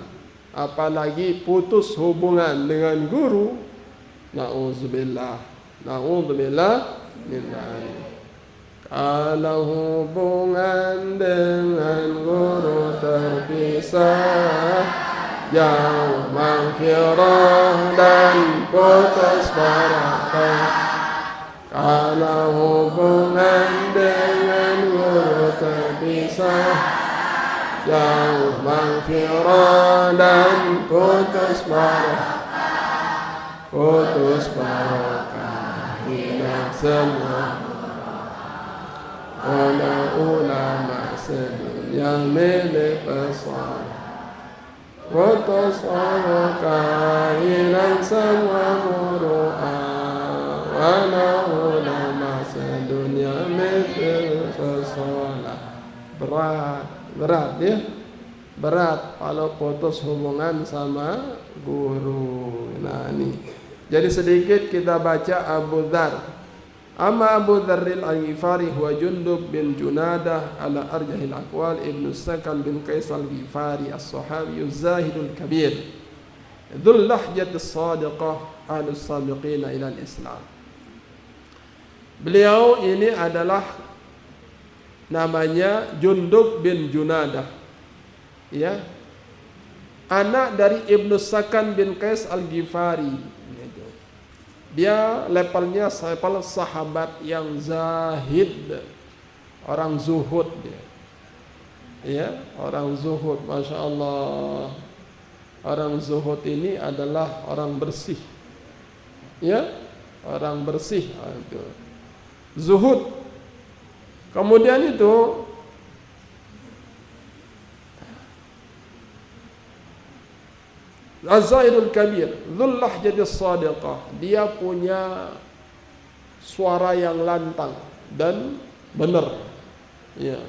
apalagi putus hubungan dengan guru, na'udzubillah min dzalik. Kalau hubungan dengan guru terpisah, jauh maghfirah dan putus barakah. Kalau hubungan dengan guru terpisah, jauh maghfirah dan putus barakah, hilang semua. Wala ulama sedunia milik pesona, putus barakah, hilang semua muruah. Wala ulama sedunia milik pesona. Berat ya, berat kalau putus hubungan sama guru. Nah, ini jadi sedikit kita baca Abu Dzar. Amma Abu Dzarril Al-Ghifari huwa Jundub bin Junadah ala arjahil aqwal ibnu Sakan bin Qais Al-Ghifari as-sahabi az-zahidul kabir dzul lahjatis sadiqah ahlus sabiqina ila al-Islam. Beliau ini adalah namanya Jundub bin Junadah, ya, anak dari Ibnu Sakan bin Qais Al-Ghifari. Dia levelnya level sahabat yang zahid, orang zuhud dia. Ya, orang zuhud, Masya Allah. Orang zuhud ini adalah orang bersih. Ya, orang bersih. Zuhud. Kemudian itu Az-Zahidul Kabir, dzul lahjatis sadiqah. Dia punya suara yang lantang dan benar. Ya.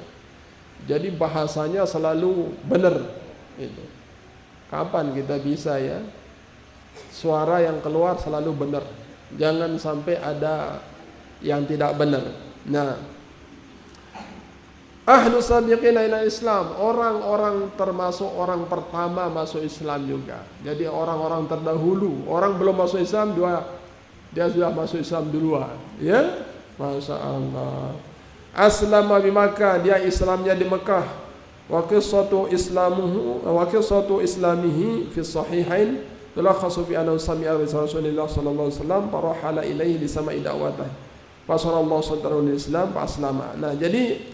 Jadi bahasanya selalu benar. Itu. Kapan kita bisa ya? Suara yang keluar selalu benar. Jangan sampai ada yang tidak benar. Nah, ahlu sabiqina ila Islam, orang-orang termasuk orang pertama masuk Islam juga. Jadi orang-orang terdahulu, orang belum masuk Islam dia sudah masuk Islam duluan. Ya, Masya Allah. Aslama di Makkah, dia Islamnya di Mekah. wa qissatu islamihi fi sahihain tulakhasu fi annahu sami'a Rasulullah sallallahu alaihi wasallam farahala ilaihi li sama'i da'watih fa sallallahu sallallahu alaihi wasallam fa aslama. Nah, jadi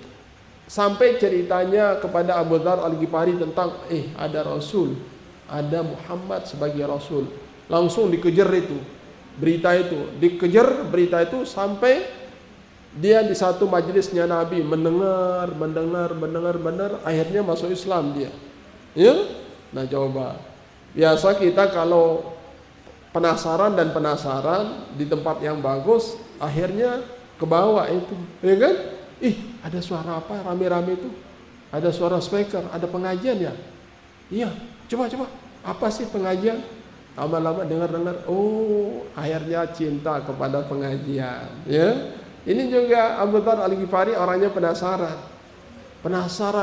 sampai ceritanya kepada Abu Dzar Al-Ghifari tentang ada Rasul, ada Muhammad sebagai Rasul. Langsung dikejar berita itu sampai dia di satu majelisnya Nabi mendengar, akhirnya masuk Islam dia. Ya? Nah, coba. Biasa kita kalau penasaran di tempat yang bagus, akhirnya ke bawah itu, ya kan? Ada suara apa rame-rame itu? Ada suara speaker, ada pengajian ya? Iya, coba. Apa sih pengajian? Lama-lama dengar, akhirnya cinta kepada pengajian. Ya, ini juga Abu Dzar Al-Ghifari orangnya penasaran.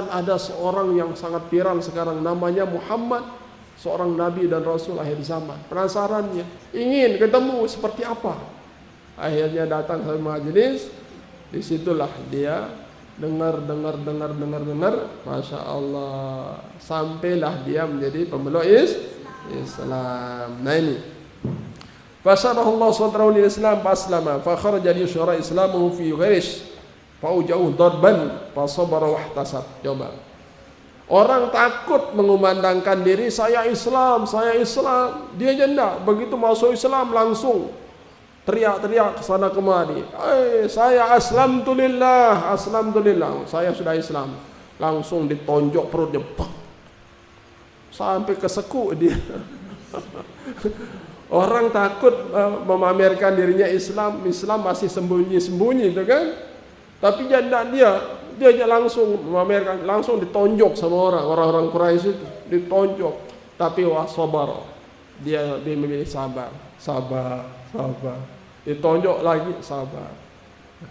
Ada seorang yang sangat viral sekarang namanya Muhammad, seorang nabi dan rasul akhir zaman. Penasarannya, ingin ketemu seperti apa. Akhirnya datang ke majelis. Disitulah dia dengar, Masya Allah, sampailah dia menjadi pemeluk Islam. Nah ini, fasyaraha Allah sadrahu lil Islam faslama fa kharaja li syara islamuhu fi ghaish fa ujauh darban fa sabara wahtasab. Coba, orang takut mengumandangkan diri saya Islam, dia jenda begitu masuk Islam langsung teriak-teriak kesana kemari, saya aslamtulillah, saya sudah Islam. Langsung ditonjok perutnya, sampai kesekuk dia. Orang takut memamerkan dirinya Islam masih sembunyi-sembunyi, itu kan? Tapi janda dia langsung memamerkan, langsung ditonjok sama orang-orang Quraisy itu, ditonjok. Tapi wasabar, dia memilih sabar. Ditonjok lagi, sabar.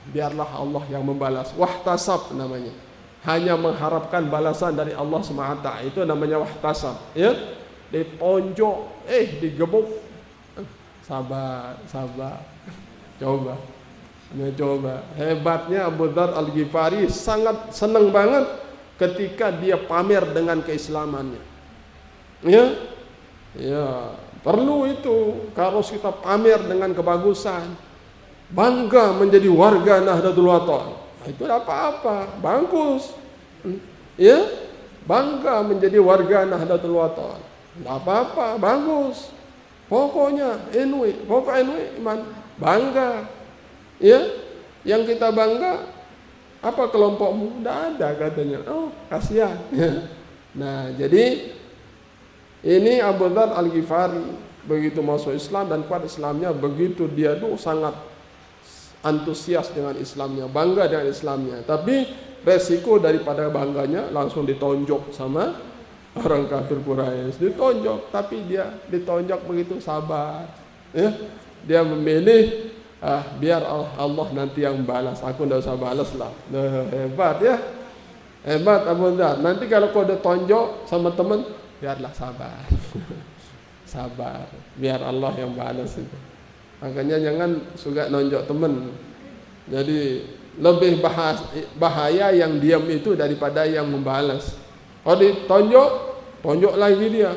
Biarlah Allah yang membalas. Wahtasab namanya. Hanya mengharapkan balasan dari Allah SWT. Itu namanya wahtasab. Ya, ditonjok, digebuk. Sabar. Coba. Hebatnya Abu Dzar Al-Ghifari sangat senang banget ketika dia pamer dengan keislamannya. Ya. Perlu itu, kalau kita pamer dengan kebagusan, bangga menjadi warga Nahdlatul Wathon, itu apa-apa, bagus. Ya, bangga menjadi warga Nahdlatul Wathon, apa-apa, bagus. Pokoknya NU iman, bangga. Ya, yang kita bangga apa kelompokmu? Tidak ada katanya. Oh, kasihan. Nah, jadi ini Abu Dzar Al-Ghifari begitu masuk Islam dan kuat Islamnya, begitu dia tuh sangat antusias dengan Islamnya, bangga dengan Islamnya. Tapi resiko daripada bangganya langsung ditonjok sama orang kafir Quraisy, ditonjok. Tapi dia ditonjok begitu sabar. Ya, dia memilih biar Allah nanti yang balas, aku tidak usah balas lah. Nah, hebat ya, hebat Abu Dzar. Nanti kalau kau udah tonjok sama teman, biarlah sabar, biar Allah yang balas itu. Makanya jangan suka nonjok temen. Jadi lebih bahaya yang diam itu daripada yang membalas. Kalau ditonjok, tonjok lagi dia.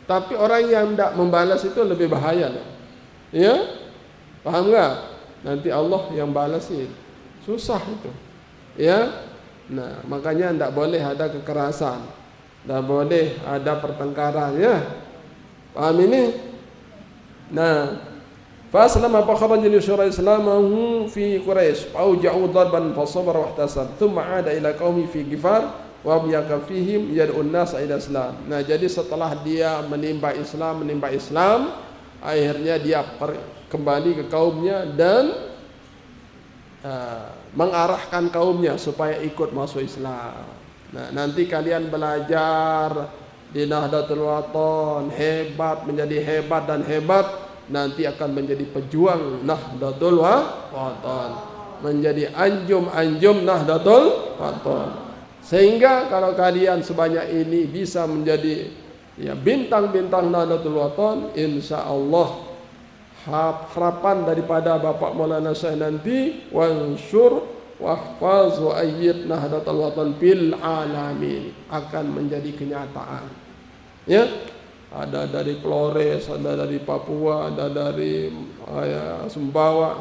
Tapi orang yang tidak membalas itu lebih bahaya loh. Ya, paham nggak? Nanti Allah yang balasin, susah itu. Ya, nah makanya tidak boleh ada kekerasan. Tidak boleh ada pertengkaran, ya. Paham ini? Nah, faslama kharaja li syura islamahu fi Quraisy, auja'u darban fasabara wahtasab, thumma 'ada ila qaumi fi Ghifar wa biyaqa fihim yad'un nas ila Islam. Nah, jadi setelah dia menimba Islam, akhirnya dia kembali ke kaumnya dan mengarahkan kaumnya supaya ikut masuk Islam. Nah, nanti kalian belajar di Nahdlatul Wathon, menjadi hebat dan hebat, nanti akan menjadi pejuang Nahdlatul Wathon, menjadi anjum Nahdlatul Wathon. Sehingga kalau kalian sebanyak ini bisa menjadi bintang-bintang Nahdlatul Wathon, insya Allah harapan daripada Bapak Maulana Syekh nanti, wansur wahfaz wa ayyid nahdlatul watan fil alamin, akan menjadi kenyataan. Ya, ada dari Flores, ada dari Papua, ada dari Sumbawa,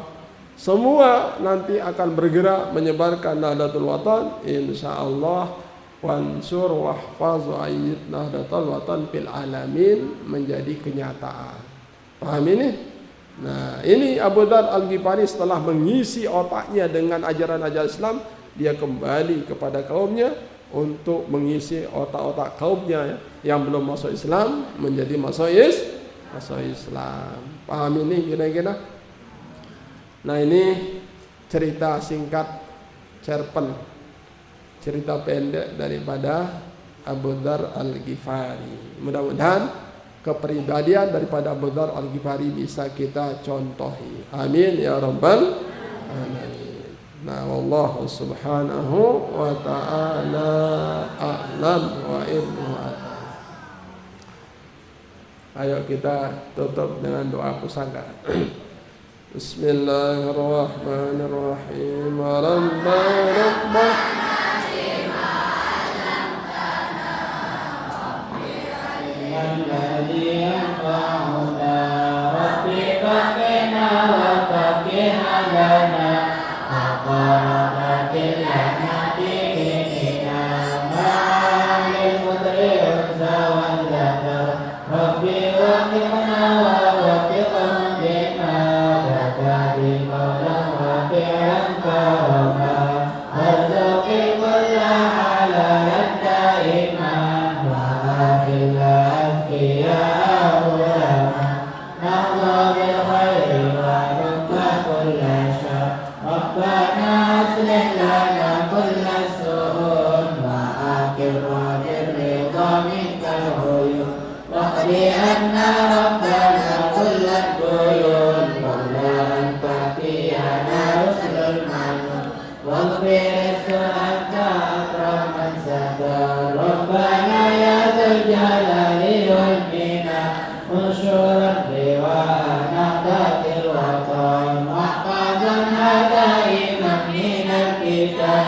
semua nanti akan bergerak menyebarkan nahdlatul watan insyaallah. Wansur wahfaz wa ayyid nahdlatul watan fil alamin, menjadi kenyataan. Paham ini? Nah, ini Abu Dzar Al-Ghifari setelah mengisi otaknya dengan ajaran-ajaran Islam, dia kembali kepada kaumnya untuk mengisi otak-otak kaumnya yang belum masuk Islam menjadi masuk Islam. Paham ini kira-kira? Nah, ini cerita singkat, cerpen, cerita pendek daripada Abu Dzar Al-Ghifari. Mudah-mudahan kepribadian daripada Abu Dzar Al-Ghifari bisa kita contohi. Amin ya rabbal alamin. Nah, wallahu subhanahu wa ta'ala a'lam wa ilmu. Ayo kita tutup dengan doa pusaka. Bismillahirrahmanirrahim. Rabbana الذي ينفعنا ربي فقنا وفقنا لنا وقرنا كلنا ديننا مع المدرس والذكر ربي وفقنا ووفقهم بما كتب مولا وفعلا كرما وارزق كل حلالا دائما وآخلا يا أولما نحظى بالخير ورب كل شر ربنا أصلح لنا كل السؤال وآكرنا بالرضا منك العيون واقضي عنا ربنا كل الديون قبل أن تأتينا رسل المنون واغفر السؤال أكرم من ستر ربنا يا ذا الجلال انشر اللواء نهضة الوطن واحفظنا دائما من الفتن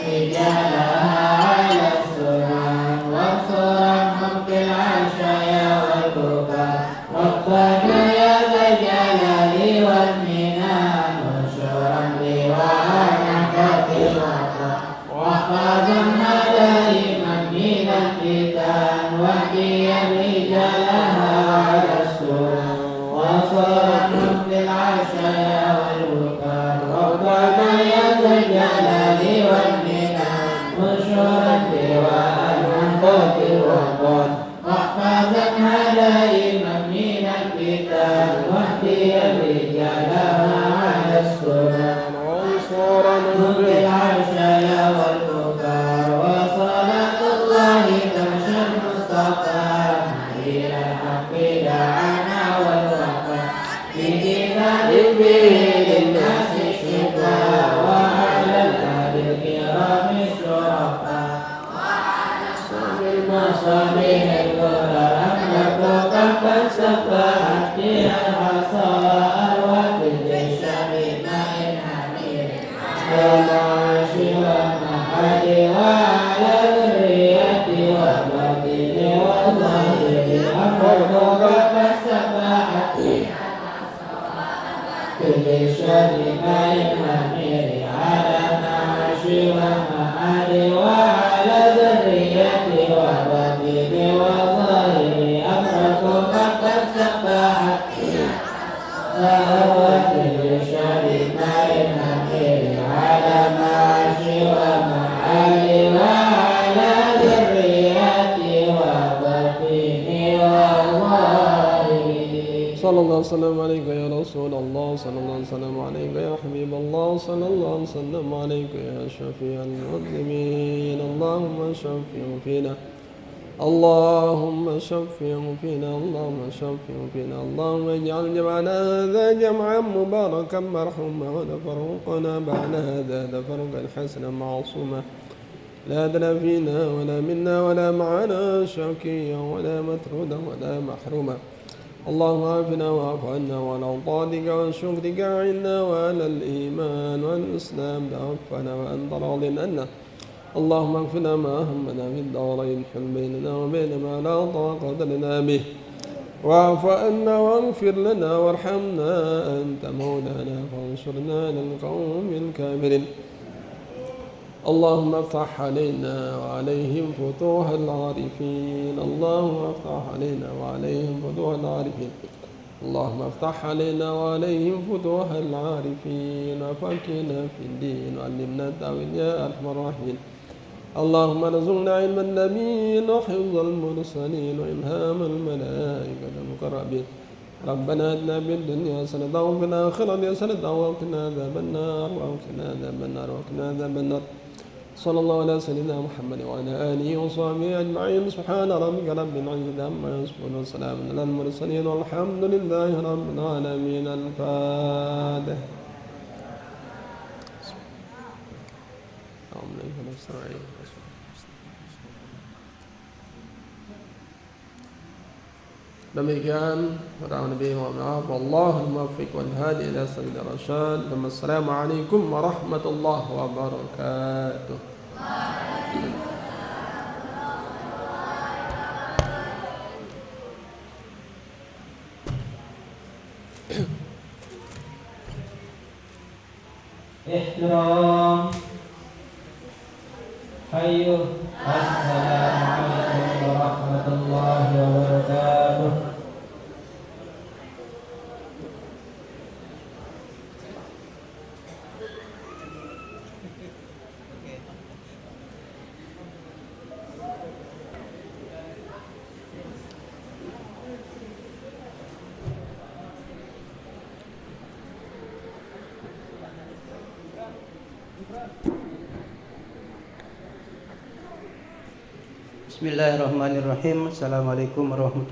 رجالها على السنن وانصرهم في العشايا والبكاء ربنا يا ذا الجلال والمنان انشر اللواء نهضة الوطن واحفظنا دائما من الفتن واهدي رجالها على السنن وانصرهم في العشايا والبكاء ربنا يا ذا الجلال والمنان انشر اللواء نهضة الوطن واحفظنا دائما من الفتن واهدي رجالها على السنن وانصرهم في العشايا والبكاء وصلاة الله تمشى المصطفى إلى الحق دعانا والوفاء في كتاب به للناس الشفاء وعلى الآل الكرام الشرفاء وعلى الصحب المصابيح الغرر أملكوا كفا سفاحت فيها الحصى أروى بالجيش بماء حمير والعرش والمحل وعلى الذرية والباطن والظاهر أمرك فالسفاحة بالجيش بماء حمير على العرش والمحل وعلى الذرية والباطن والظاهر أمرك فالسفاحة بالجيش بماء حمير على العرش والمحل وعلى الذرية والباطن والظاهر. صلى الله وسلم عليك يا رسول الله، صلى الله وسلم عليك يا حبيب الله، صلى الله وسلم عليك يا شفيع المذنبين. اللهم شفع فينا، اللهم شفع فينا، اللهم شفع فينا. اللهم اجعل جمعنا هذا جمعا مباركا مرحوما وتفرقنا بعد هذا تفرقا حسنا معصوما لا أدنى فينا ولا منا ولا معنا شقيا ولا مطرودا ولا محروما اللهم عافنا واعف عنا وعلى طاعتك وشكرك عنا وعلى الإيمان والإسلام توفنا وأنت راض عنا. اللهم اغفرنا ما همنا في الدارين، حل بيننا وبين ما لا طاقة لنا به، واعف عنا واغفر لنا وارحمنا، أنت مولانا فانصرنا على القوم الكافرين. اللهم افتح علينا وعليهم فتوح العارفين. اللهم افتح علينا وعليهم فتوح العارفين. اللهم افتح علينا وعليهم فتوح العارفين، وفقهنا في الدين وعلمنا التأويل يا أرحم الراحمين. اللهم ارزقنا علم النبيين وحفظ المرسلين وإلهام الملائكة المقربين. ربنا آتنا في الدنيا حسنة وفي الآخرة حسنة وقنا عذاب النار وقنا عذاب النار وقنا عذاب النار. صلى الله على سيدنا محمد وعلى آله وصحبه أجمعين. سبحان ربك رب العزة عما يصفون وسلام على المرسلين والحمد لله رب العالمين. الفاتحة. Demikian para nabi wa maaf wallahul muwaffiq wal hadi ila sabilir rasyad. Assalamualaikum warahmatullahi wabarakatuh. Ihtiram. Hayu. Assalamualaikum warahmatullahi wabarakatuh. Bismillahirrahmanirrahim. Assalamualaikum warahmatullahi wabarakatuh.